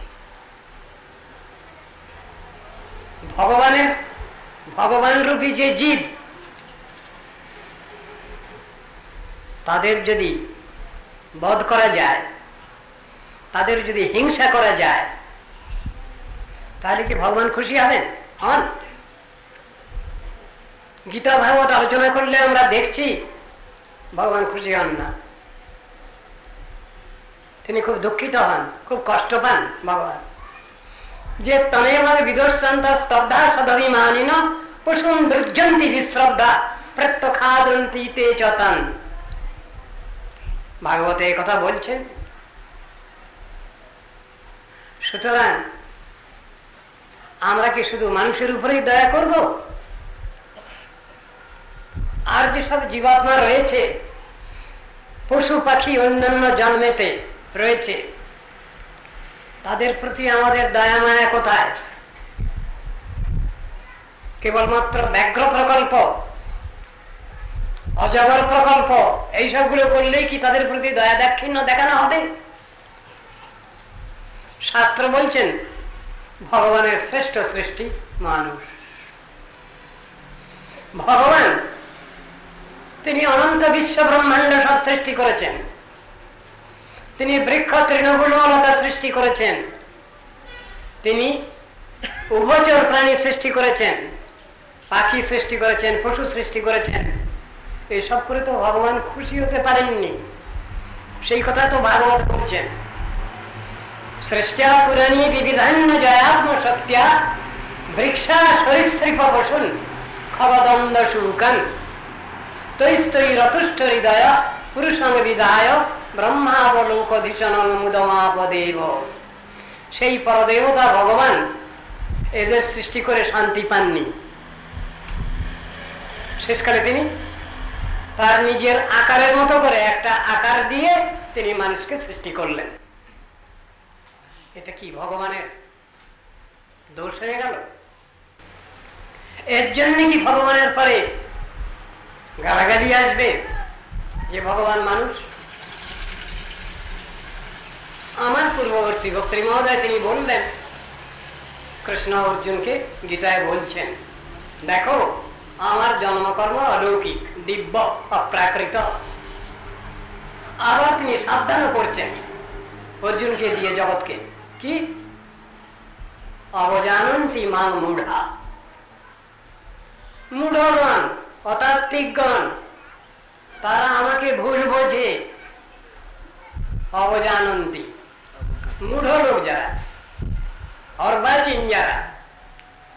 ভগবান রূপী যে জীব, তাদের যদি বধ করা যায়, তাদের যদি হিংসা করা যায়, তাহলে কি ভগবান খুশি হবেন? হন? গীতা ভাগবত আলোচনা করলে আমরা দেখছি ভগবান খুশি হন না, তিনি খুব দুঃখিত হন, খুব কষ্ট পান ভগবান। যে তনেভাবে বিদর্শন্ত স্তব্ধা সদভিমানিন পুষ্পম দৃজ্যন্তি বিশ্রদ্ধা প্রত্যখাদন্তি তে চতন। ভাগবতে এই কথা বলছেন। সুতরাং আমরা কি শুধু মানুষের উপরেই দয়া করব? আর যেসব জীবাত্মা রয়েছে, পশু পাখি অন্যান্য জন্মেতে রয়েছে, তাদের প্রতি আমাদের দয়া মায়া কোথায়? কেবলমাত্র ব্যাঘ্র প্রকল্প, অজগর প্রকল্প, এইসবগুলো করলেই কি তাদের প্রতি দয়া দাক্ষিণ্য দেখানো হবে? শাস্ত্র বলছেন ভগবানের শ্রেষ্ঠ সৃষ্টি মানুষ। ভগবান তিনি অনন্ত বিশ্ব ব্রহ্মাণ্ড সব সৃষ্টি করেছেন, তিনি বৃক্ষ তৃণমূলতা সৃষ্টি করেছেন, তিনি উভচর প্রাণী সৃষ্টি করেছেন, পাখি সৃষ্টি করেছেন, পশু সৃষ্টি করেছেন। এইসব করে তো ভগবান খুশি হতে পারেননি। সেই কথা তো ভাগবত বলছেন, সৃষ্টা পুরাণী বিবিধান্য জয়াত্ম সত্যা বৃক্ষা সরীসৃপ বসুন খবদন্দ শুকান তৈস্তৈ রতুষ্ঠ হৃদয় পুরুষং বিদায় ব্রহ্মাবলোকধীশন মুদমাপদেব। সেই পরদেবতা ভগবান এদের সৃষ্টি করে শান্তি পাননি। শেষকালে তিনি তার নিজের আকারের মতো করে একটা আকার দিয়ে তিনি মানুষকে সৃষ্টি করলেন। এটা কি ভগবানের দোষ হয়ে গেল? এর জন্য কি ভগবানের পরে গালাগালি আসবে যে ভগবান মানুষ? আমার পূর্ববর্তী ভক্তি মহোদয় তিনি বললেন, কৃষ্ণ অর্জুনকে গীতায় বলছেন, দেখো আমার জন্মকর্ম অলৌকিক, দিব্য, অপ্রাকৃত। আবার তিনি সাবধানও করছেন অর্জুনকে দিয়ে জগৎকে, কি অবজানন্তি মাং মূঢ়া, মূঢ়গণ, অতাত্ত্বিকগণ, তারা আমাকে ভুল বোঝে। অবজানন্তি, মূঢ় লোক যারা, অর্বাচীন যারা,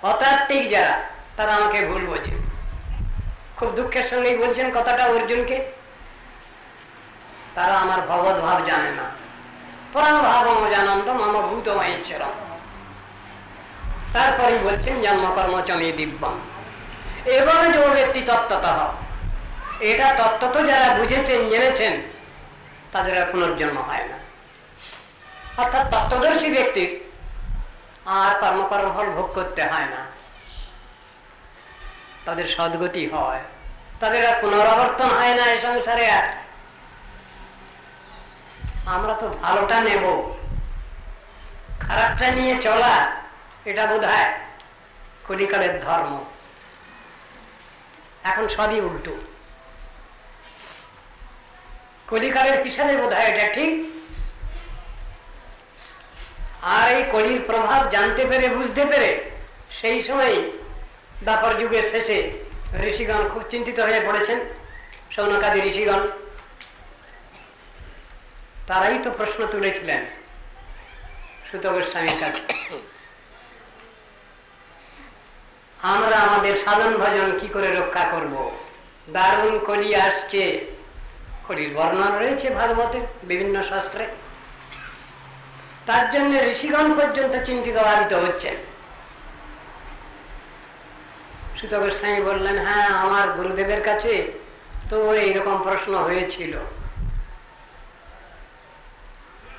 অতাত্ত্বিক যারা, তারা আমাকে ভুল বোঝে। খুব দুঃখের সঙ্গেই বলছেন কথাটা অর্জুনকে। তারা আমার ভগবত ভাব জানে না। পরম ভাব জানন্ত মম ভূত মহেশ্বরম। তারপরেই বলছেন জন্মকর্ম চমে দিব্যম এবং যে ব্যক্তি তত্ত্বতঃ, এটা তত্ত্ব তো যারা বুঝেছেন, জেনেছেন, তাদের আর পুনর্জন্ম হয় না। অর্থাৎ তত্ত্বদর্শী ব্যক্তির আর কর্মকর্ম ফল ভোগ করতে হয় না, তাদের সদ্গতি হয়, তাদের আর পুনরাবর্তন হয় না এই সংসারে। আর আমরা তো ভালোটা নেব, খারাপটা নিয়ে চলা, এটা বোধহয় কলিকালের ধর্ম। এখন সবই উল্টো। কলিকালের হিসাবে বোধহয় এটা ঠিক। আর এই কলির প্রভাব জানতে পেরে, বুঝতে পেরে, সেই সময় দ্বাপর যুগের শেষে ঋষিগণ খুব চিন্তিত হয়ে পড়েছেন। শৌনকাদি ঋষিগণ, তারাই তো প্রশ্ন তুলেছিলেন সুত গোস্বামীর কাছে, আমরা আমাদের সাধন ভজন কি করে রক্ষা করব? দারুণ কলি আসছে। কলির বর্ণনা রয়েছে ভাগবতে, বিভিন্ন শাস্ত্রে। তার জন্য ঋষিগণ পর্যন্ত চিন্তিত ভাবিত হচ্ছেন। সুত গোস্বামী বললেন, হ্যাঁ, আমার গুরুদেবের কাছে তো এইরকম প্রশ্ন হয়েছিল।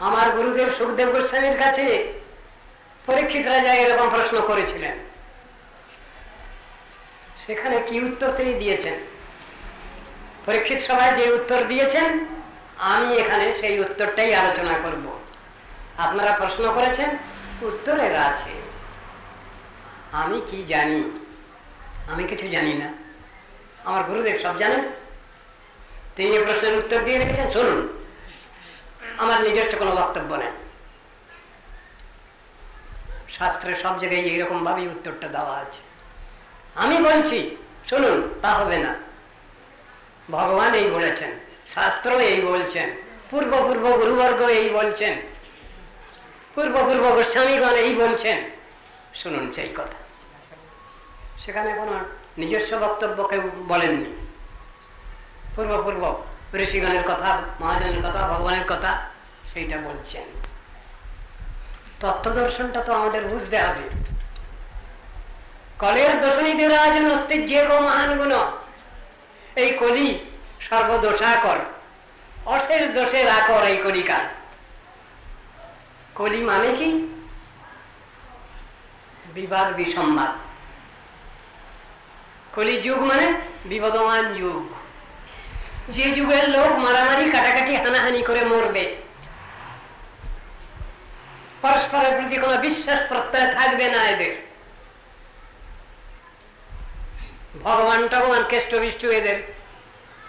আমার গুরুদেব সুখদেব গোস্বামীর কাছে পরীক্ষিত রাজা এরকম প্রশ্ন করেছিলেন। সেখানে কি উত্তর তিনি দিয়েছেন? পরীক্ষিত সভায় যে উত্তর দিয়েছেন, আমি এখানে সেই উত্তরটাই আলোচনা করব। আপনারা প্রশ্ন করেছেন, উত্তরের আছে। আমি কি জানি? আমি কিছু জানি না, আমার গুরুদেব সব জানেন। তিনি প্রশ্নের উত্তর দিয়ে রেখেছেন, শুনুন। আমার নিজস্ব কোনো বক্তব্য নেই। শাস্ত্রে সব জায়গায় এইরকম ভাবেই উত্তরটা দেওয়া আছে। আমি বলছি, শুনুন, তা হবে না। ভগবান এই বলেছেন, শাস্ত্র এই বলছেন, পূর্ব গুরুবর্গ এই বলছেন, পূর্ব গোস্বামীগণ এই বলছেন, শুনুন সেই কথা। সেখানে কোনো নিজস্ব বক্তব্য কেউ বলেননি। পূর্ব ঋষিগণের কথা, মহাজনের কথা, ভগবানের কথা, সেইটা বলছেন। তত্ত্ব দর্শনটা তো আমাদের বুঝতে হবে। কলের দর্শনীদের আয়োজন অস্তিত্ব যে গো মহান গুণ। এই কলি সর্বদোষাকর, অশেষ দোষের আকর এই কলিকাল। কলি মানে কি? বিবাদ বিসম্বাদ। কলি যুগ মানে বিবদমান যুগ। যে যুগের লোক মারামারি, কাটাকাটি, হানাহানি করে মরবে, পরস্পরের প্রতি কোনো বিশ্বাস প্রত্যয় থাকবে না এদের। ভগবান টগবান কেষ্ট বিষ্টু এদের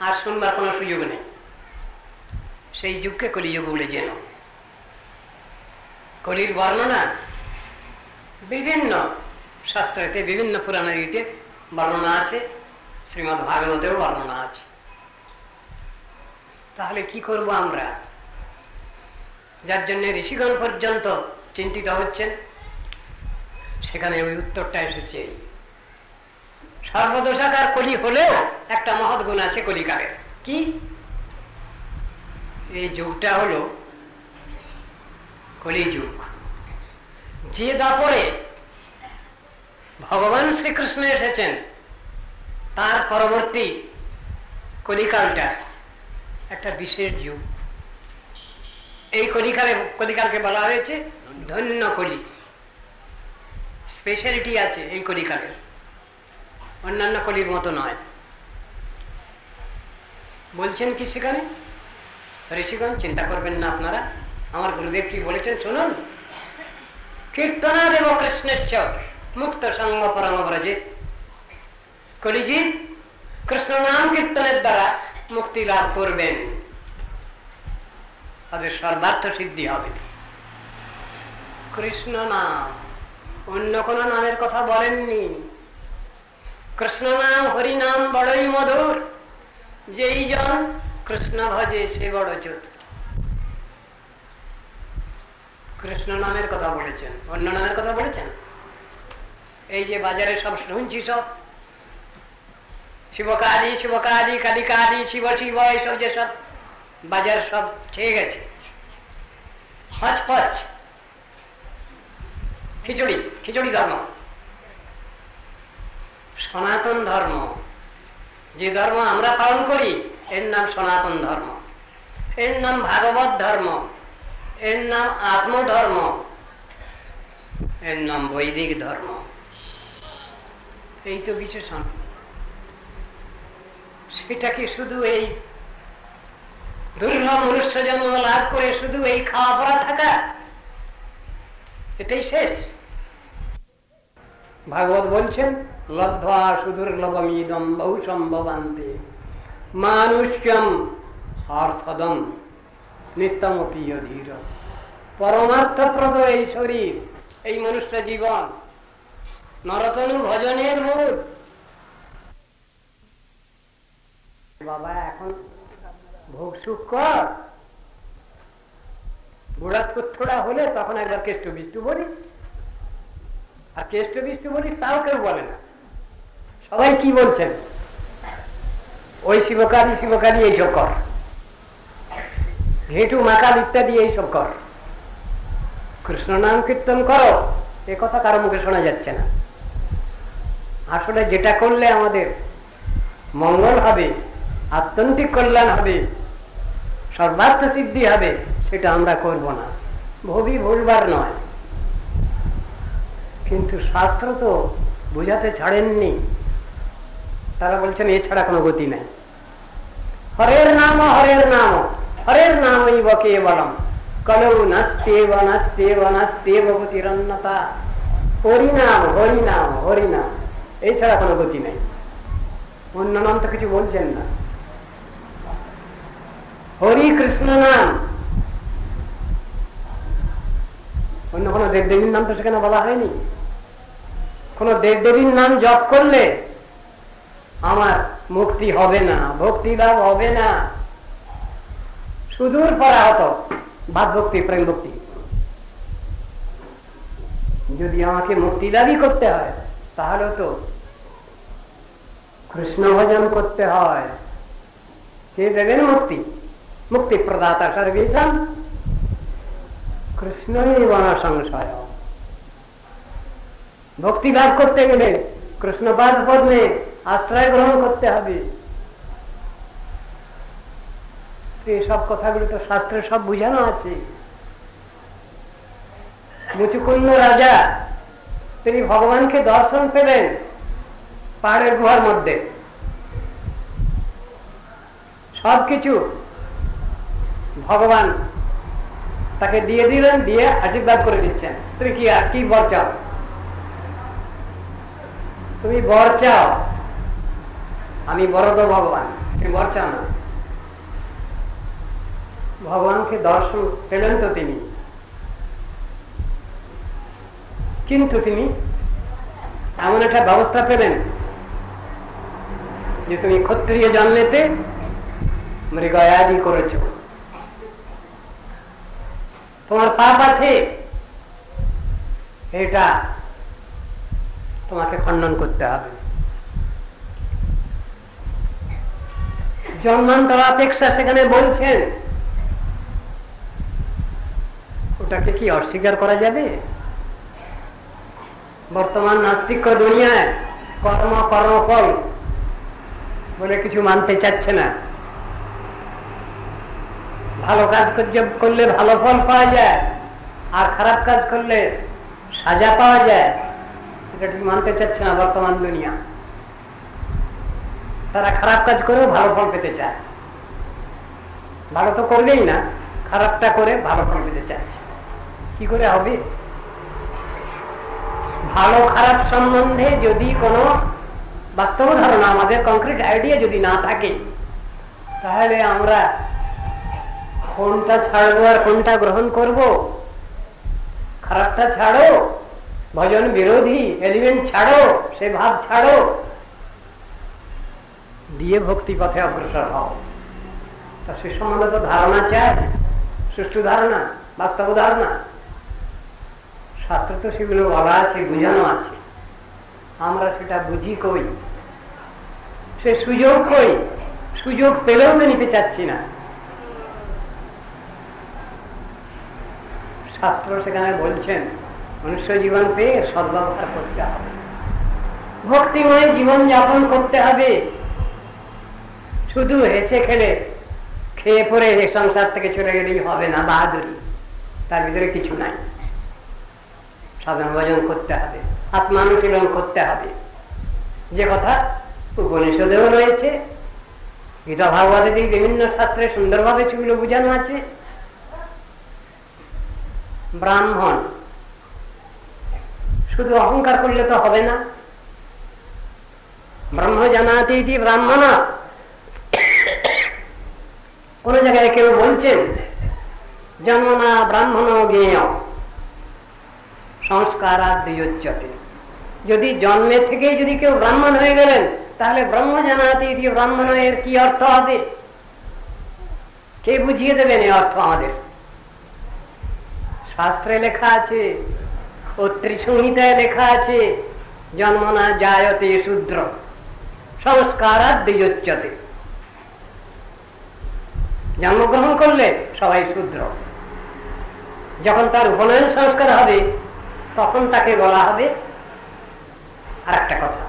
আর শুনবার কোনো সুযোগ নেই। সেই যুগকে কলিযুগ বলে যেন। কলির বর্ণনা বিভিন্ন শাস্ত্রেতে, বিভিন্ন পুরাণে বর্ণনা আছে, শ্রীমদ্ ভাগবতেও বর্ণনা আছে। তাহলে কি করব আমরা, যার জন্য ঋষিগণ পর্যন্ত চিন্তিত হচ্ছেন? সেখানে ওই উত্তরটা এসেছে। সর্বদোষাকার কলি হলেও একটা মহৎ গুণ আছে কলিকালের। কি? এই যুগটা হলো কলিযুগ। যে দাপরে ভগবান শ্রীকৃষ্ণ এসেছেন তার পরবর্তী কলিকালটা একটা বিশেষ যুগ। এই কলিকালকে বলা হয়েছে ধন্য কলি। স্পেশালিটি আছে এই কলিকালের, অন্যান্য কলির মতো নয়। বলছেন কি সেখানে ঋষিগণ? চিন্তা করবেন না আপনারা, আমার গুরুদেব কি বলেছেন শুনুন। কীর্তনাদেব কৃষ্ণেচ্ছ মুক্ত সঙ্গ পরম ব্রজেত। কলিজীব কৃষ্ণ নাম কীর্তনের দ্বারা মুক্তি লাভ করবেন, তাদের সর্বার্থ সিদ্ধি হবে। কৃষ্ণ নাম, অন্য কোন নামের কথা বলেননি। কৃষ্ণ নাম হরি নাম বড়ই মধুর, যেই জন কৃষ্ণ ভজে সে বড় চতুর। কৃষ্ণ নামের কথা বলেছেন, অন্য নামের কথা বলেছেন? এই যে বাজারে সব শুনছি, সব শিবকালী শিবকালী কালিকালী শিব শিব, এইসব যে সব বাজার সব ছেয়ে গেছে, হচপচ খিচুড়ি খিচুড়ি ধর্ম। সনাতন ধর্ম, যে ধর্ম আমরা পালন করি, এর নাম সনাতন ধর্ম, এর নাম ভাগবত ধর্ম, এর নাম আত্মধর্ম, এর নাম বৈদিক ধর্ম। এই তো বিশেষণ। সেটা কি শুধু এই দুর্লভ মনুষ্য জন্ম লাভ করে শুধু এই খাওয়া পড়া থাকা, এটাই শেষ? ভাগবত বলছেন লব্ধ্বা সুদুর্লভমিদম বহু সম্ভবান্তে মানুষ্যম অর্থদম নিত্যমপি অধীর। পরমার্থপ্রদ এই শরীর, এই মনুষ্য জীবন নরতনু ভজনের মূল। বাবা এখন ভোগ সুখ কর, বুড়া কুত্থোড়া হলে তখন একবার কেষ্ট বিষ্টু বলিস, আর কেষ্ট বিষ্টু বলিস তাও কেউ বলে না। সবাই কি বলছেন? ওই শিবকালী শিবকালী এইসব কর, ঘেঁটু মাকাল ইত্যাদি এইসব কর, কৃষ্ণ নাম কীর্তন করো, এ কথা কারো মুখে শোনা যাচ্ছে না। আসলে যেটা করলে আমাদের মঙ্গল হবে, আত্যন্তিক কল্যাণ হবে, সর্বার্থ সিদ্ধি হবে, সেটা আমরা করব না। ভবি ভুলবার নয়, কিন্তু শাস্ত্র তো বুঝাতে ছাড়েননি। তারা বলছেন এছাড়া কোনো গতি নাই। হরের নাম হরের নাম হরের নামই কেবলম কলৌ নাস্তেব নাস্তেব নাস্তেব গতিরন্যতা। হরিনাম হরিনাম হরিনাম, এছাড়া কোনো গতি নাই। অন্য নাম তো কিছু বলছেন না। হরি কৃষ্ণ নাম, অন্য কোন দেবদেবীর নাম তো সেখানে বলা হয়নি। কোন দেবদেবীর নাম জপ করলে আমার মুক্তি হবে না, ভক্তি লাভ হবে না। সুদূর পরাহত ভাব ভক্তি, প্রেম ভক্তি। যদি আমাকে মুক্তি লাভই করতে হয় তাহলে তো কৃষ্ণ ভজন করতে হয়। কে দেবেন মুক্তি? মুক্তি প্রদাতা সর্বেশাম কৃষ্ণই বনা সংশয়। ভক্তি লাভ করতে গেলে কৃষ্ণপাদ পদ্মে আশ্রয় গ্রহণ করতে হবে। সব কথাগুলো তো শাস্ত্রে সব বুঝানো আছে। মুচুকুন্দ রাজা তিনি ভগবানকে দর্শন পেলেন পাহাড়ের গুহার মধ্যে। সবকিছু ভগবান তাকে দিয়ে দিলেন, দিয়ে আশীর্বাদ করে দিচ্ছেন। তুমি কি বর চাও? তুমি বর চাও আমি বড় তো ভগবান, তুমি বলছ না। ভগবানকে দর্শন পেলেন তো তিনি, কিন্তু তিনি এমন একটা ব্যবস্থা পেলেন যে তুমি ক্ষত্রিয় জন্মেতে মৃগয়াদি করেছ, তোমার পাপ আছে, এটা তোমাকে খণ্ডন করতে হবে। জন্মান্তর অপেক্ষা সেখানে বলছেন, ওটাকে কি অস্বীকার করা যাবে? বর্তমান নাস্তিক দুনিয়ায় কর্ম কর্মফল বলে কিছু মানতে চাচ্ছে না। ভালো কাজ করলে ভালো ফল পাওয়া যায়, আর খারাপ কাজ করলে সাজা পাওয়া যায়, এটা ঠিক মানতে চাচ্ছে না বর্তমান দুনিয়া। তারা খারাপ কাজ করেও ভালো ফল পেতে চায়, ভালো তো করবেই না, খারাপটা করে ভালো ফল পেতে চাচ্ছে। কি করে হবে? ভালো খারাপ সম্বন্ধে যদি কোনো বাস্তব ধারণা, আমাদের কংক্রিট আইডিয়া যদি না থাকে, তাহলে আমরা কোনটা ছাড়বো আর কোনটা গ্রহণ করব? খারাপটা ছাড়ো, ভজন বিরোধী এলিমেন্ট ছাড়ো, সে ভাব ছাড়ো, দিয়ে ভক্তি পথে অগ্রসর হও। তা সে সম্বন্ধে তো ধারণা চাই, সুষ্ঠু ধারণা, বাস্তব ধারণা। শাস্ত্র তো সেগুলো বলা আছে, বুঝানো আছে, আমরা সেটা বুঝি কই? সে সুযোগ কই? সুযোগ পেলেও তো নিতে চাচ্ছি না। শাস্ত্র সেখানে বলছেন মনুষ্য জীবন পেয়ে সদ্ব্যবহার করতে হবে, ভক্তিময় জীবন যাপন করতে হবে। শুধু হেসে খেলে খেয়ে পরে সংসার থেকে চলে গেলেই হবে না, বাহাদুরি, তার ভিতরে কিছু নাই। সাধন ভজন করতে হবে, আত্মানুশীলন করতে হবে, যে কথা উপনিষদেও রয়েছে, গীতা ভাগবতের বিভিন্ন শাস্ত্রে সুন্দরভাবে সেগুলো বোঝানো আছে। ব্রাহ্মণ শুধু অহংকার করলে তো হবে না। ব্রহ্ম জানাতে ইতি ব্রাহ্মণ, কোন জায়গায় কেউ বলছেন জন্মনা ব্রাহ্মণ জ্ঞেয় সংস্কারাদ্যুচ্যতে। যদি জন্মে থেকে যদি কেউ ব্রাহ্মণ হয়ে গেলেন, তাহলে ব্রহ্ম জানাতে ইতি ব্রাহ্মণ এর কি অর্থ হবে? কে বুঝিয়ে দেবেন এই অর্থ আমাদের? শাস্ত্রে লেখা আছে, ও ত্রিসংহিতায় লেখা আছে, জন্মনা জায়তে শূদ্র সংস্কারাদ্যুচ্যতে। জন্মগ্রহণ করলে সবাই শূদ্র। যখন তার উপনয়ন সংস্কার হবে, তখন তাকে বলা হবে আর একটা কথা।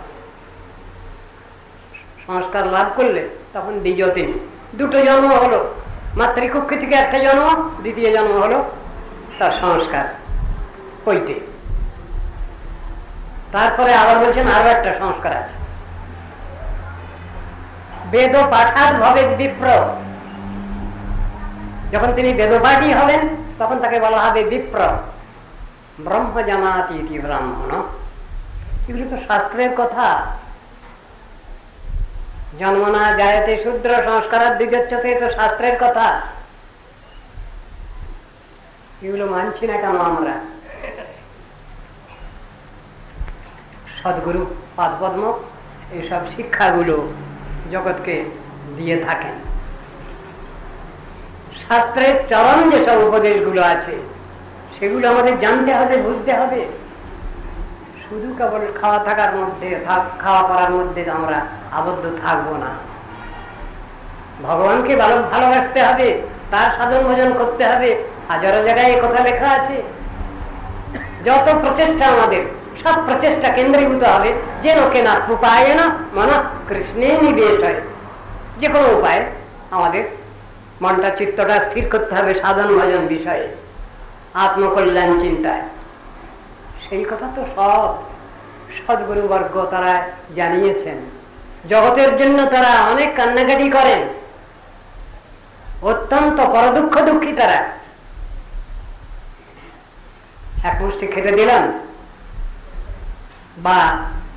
সংস্কার লাভ করলে তখন দ্বিজতে, দুটো জন্ম হলো, মাতৃকক্ষে থেকে একটা জন্ম, দ্বিতীয় জন্ম হলো তার সংস্কার হইতে। তারপরে আবার বলছেন আরো একটা সংস্কার আছে, বেদ পাঠার ভবে বিপ্র। যখন তিনি বেদপাঠী হবেন, তখন তাকে বলা হবে বিপ্র। ব্রহ্ম জানাতি ইতি ব্রাহ্মণ, এগুলো তো শাস্ত্রের কথা। জন্মনা জায়তে শূদ্র সংস্কারাদ্যুচ্যতে, তো শাস্ত্রের কথা। এগুলো মানছি না কেন আমরা? সদ্গুরু পাদপদ্ম এইসব শিক্ষাগুলো জগৎকে দিয়ে থাকেন। শাস্ত্রের চরম যেসব উপদেশগুলো আছে, সেগুলো আমাদের জানতে হবে, বুঝতে হবে। শুধু কেবল খাওয়া থাকার মধ্যে, খাওয়া পড়ার মধ্যে আমরা আবদ্ধ থাকবো না। ভগবানকে ভালোবাসতে হবে, তার সাধন ভজন করতে হবে। হাজারো জায়গায় এই কথা লেখা আছে। যত প্রচেষ্টা আমাদের, সব প্রচেষ্টা কেন্দ্রীভূত হবে যেন কেনা উপায় না মন কৃষ্ণে নিবেশ হয়। যে কোনো উপায় আমাদের মনটা, চিত্তটা স্থির করতে হবে সাধন ভজন বিষয়ে, আত্মকল্যাণ চিন্তায়। সেই কথা তো সব সদ্গুরুবর্গ তারা জানিয়েছেন। জগতের জন্য তারা অনেক কান্নাকাটি করেন, অত্যন্ত পরদুঃখ দুঃখী তারা। এক মুষ্টি খেতে দিলাম বা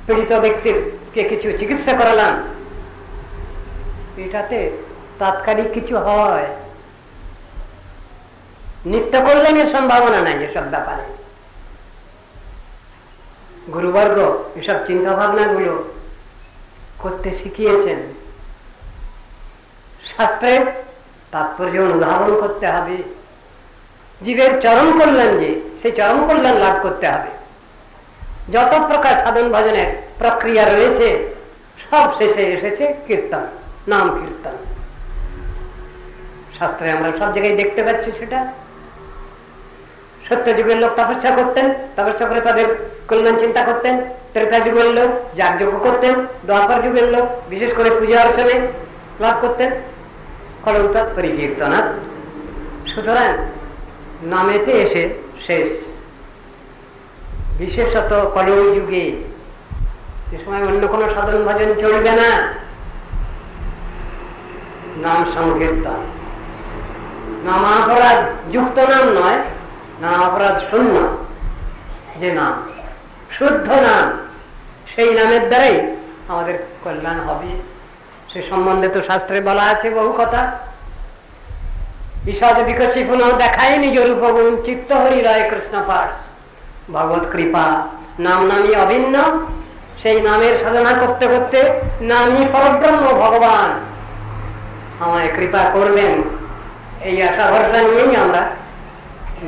পীড়িত ব্যক্তিকে কিছু চিকিৎসা করালাম, এটাতে তাৎক্ষণিক কিছু হয়, নিত্য কল্যাণের সম্ভাবনা নাই এসব ব্যাপারে। গুরুবর্গ এসব চিন্তা ভাবনা গুলো করতে শিখিয়েছেন। শাস্ত্রের তাৎপর্য অনুধাবন করতে হবে। জীবের চরম কল্যাণ, যে সেই চরম কল্যাণ লাভ করতে হবে। যত প্রকার সাধন ভজনের প্রক্রিয়া রয়েছে সব শেষে এসেছে কীর্তন, নাম কীর্তন। শাস্ত্রে আমরা সব জায়গায় দেখতে পাচ্ছি সেটা। সত্য যুগের লোক তপস্যা করতেন, তপস্যা করে তাদের কল্যাণ চিন্তা করতেন। ত্রেতা যুগের লোক যাগযজ্ঞ করতেন। দ্বাপর যুগের লোক বিশেষ করে পূজা অর্চনে লাভ করতেন। কলৌতৎ পরিকীর্তনাৎ। সুতরাং নামেতে এসে শেষ। বিশেষত কলির যুগে, এ সময় অন্য কোন সাধন ভজন চলবে না, নাম সংকীর্তন। নামাপরাধ যুক্ত নাম নয়, নামাপরাধ শূন্য যে নাম, শুদ্ধ নাম, সেই নামের দ্বারাই আমাদের কল্যাণ হবে। সে সম্বন্ধে তো শাস্ত্রে বলা আছে বহু কথা। ঈষদ বিকশি পুনঃ দেখায় নিজ রূপ গুণ, চিত্ত হরি রায় কৃষ্ণ পার্স। ভগবত কৃপা, নাম নামই অভিন্ন। সেই নামের সাধনা করতে করতে নামই পরব্রহ্ম ভগবান আমায় কৃপা করবেন, এই আশা ভরসা নিয়েই আমরা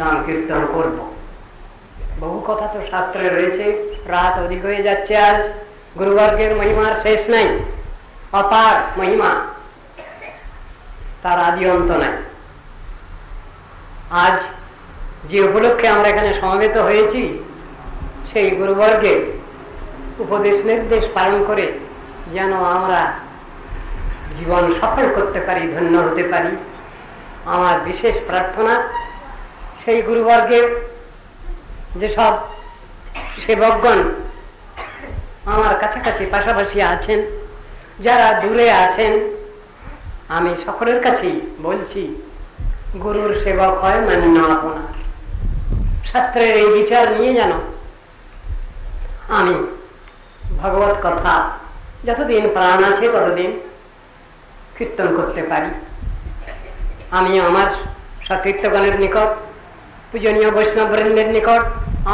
নাম কীর্তন করব। বহু কথা তো শাস্ত্রে রয়েছে। রাত অধিক হয়ে যাচ্ছে। আজ গুরুবর্গের মহিমার শেষ নাই, অপার মহিমা, তার আদি অন্ত নাই। আজ যে উপলক্ষে আমরা এখানে সমবেত হয়েছি, সেই গুরুবর্গের উপদেশ নির্দেশ পালন করে যেন আমরা জীবন সফল করতে পারি, ধন্য হতে পারি। আমার বিশেষ প্রার্থনা, সেই গুরুবর্গের যেসব সেবকগণ আমার কাছাকাছি পাশাপাশি আছেন, যারা দূরে আছেন, আমি সকলের কাছেই বলছি, গুরুর সেবক হয় মান্য আপনার। শাস্ত্রের এই বিচার নিয়ে যেন আমি ভগবত কথা যতদিন প্রাণ আছে ততদিন কীর্তন করতে পারি। আমি আমার সতীর্থগণের নিকট, পূজনীয় বৈষ্ণববৃন্দের নিকট,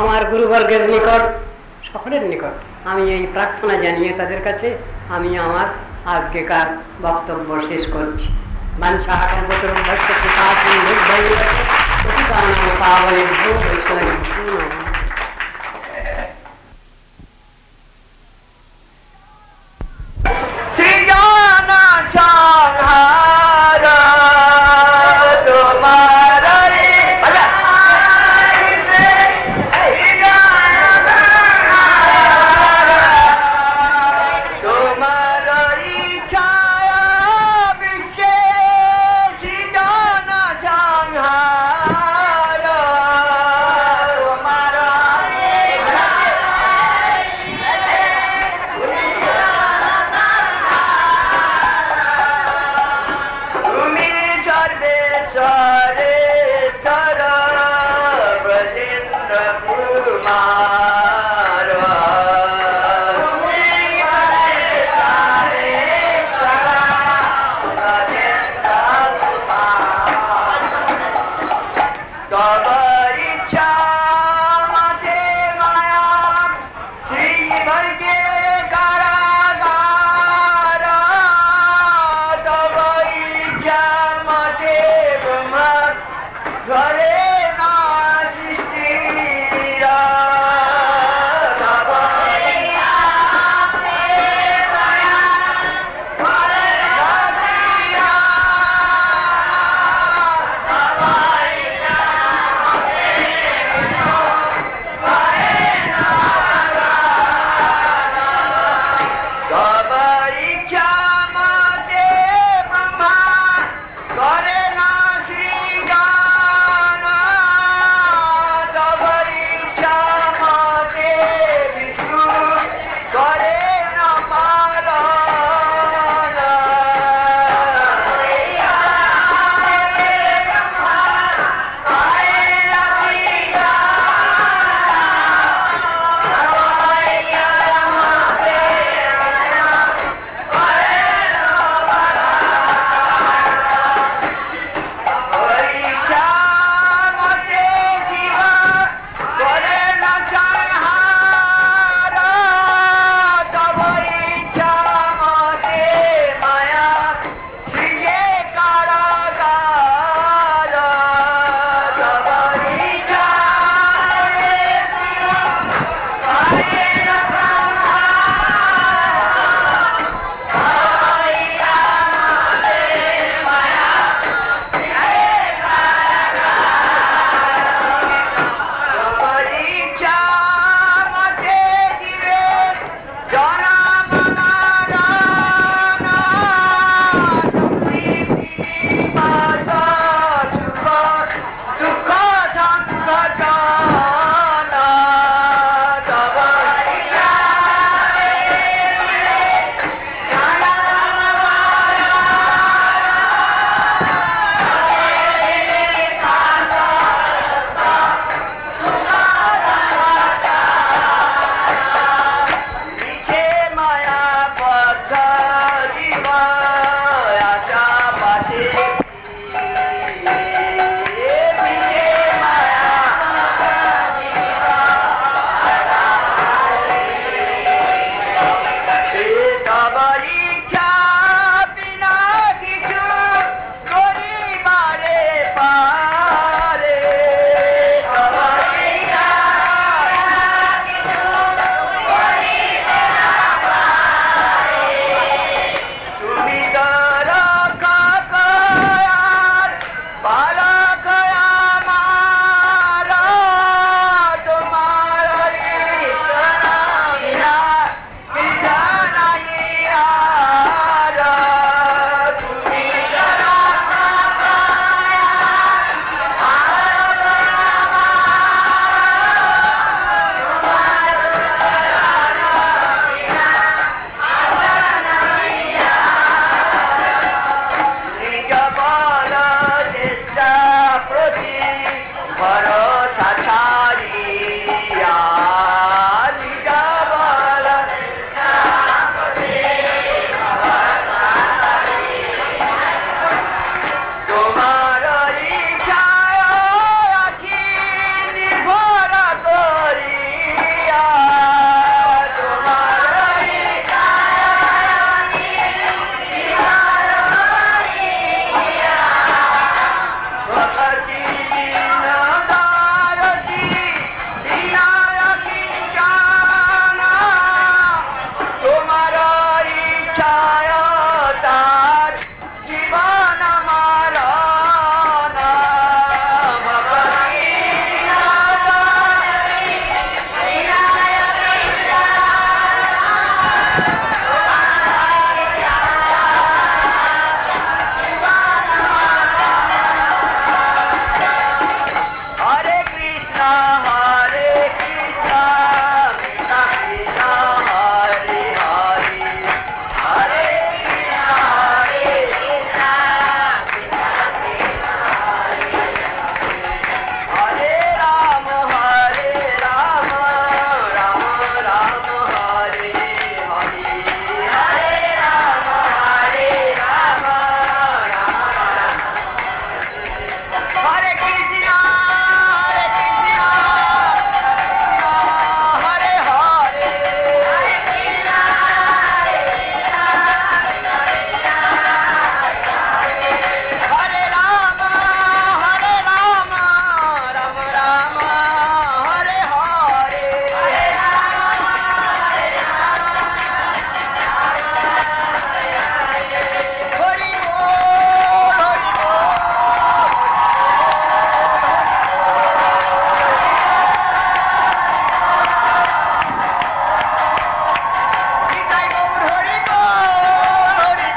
আমার গুরুবর্গের নিকট, সকলের নিকট আমি এই প্রার্থনা জানিয়ে তাদের কাছে আমি আমার আজকেকার বক্তব্য শেষ করছি। বাঞ্ছা কল্পতরুভ্যশ্চ কৃপা সিন্ধুভ্যৈব পতিতানাং পাবনেভ্যো বৈষ্ণবেভ্যো নমঃ। সকল চেষ্টা প্রতি ভরসা ছাড়িয়া নিজ বল তোমার ইচ্ছায় আছি নির্ভর করিয়া তোমার ভক্তি বিনদায়তি বিনায়কি জানা তোমার ইচ্ছায় তার জীবন আমার ভক্তি হরে কৃষ্ণ হরে কৃষ্ণ কৃষ্ণ কৃষ্ণ হরে হরে হরে কৃষ্ণ হরে কৃষ্ণ হরে রাম রাম রাম হরে হরে হরে রাম রাম হরে কৃষ্ণ হরে হরে হরে রাম রাম রাম হরে হরে হরি বল হরি নিতাই গৌর হরি বল হরি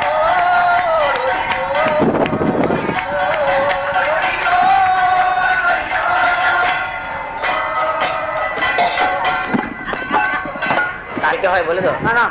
কালকে হয় বলে তো না না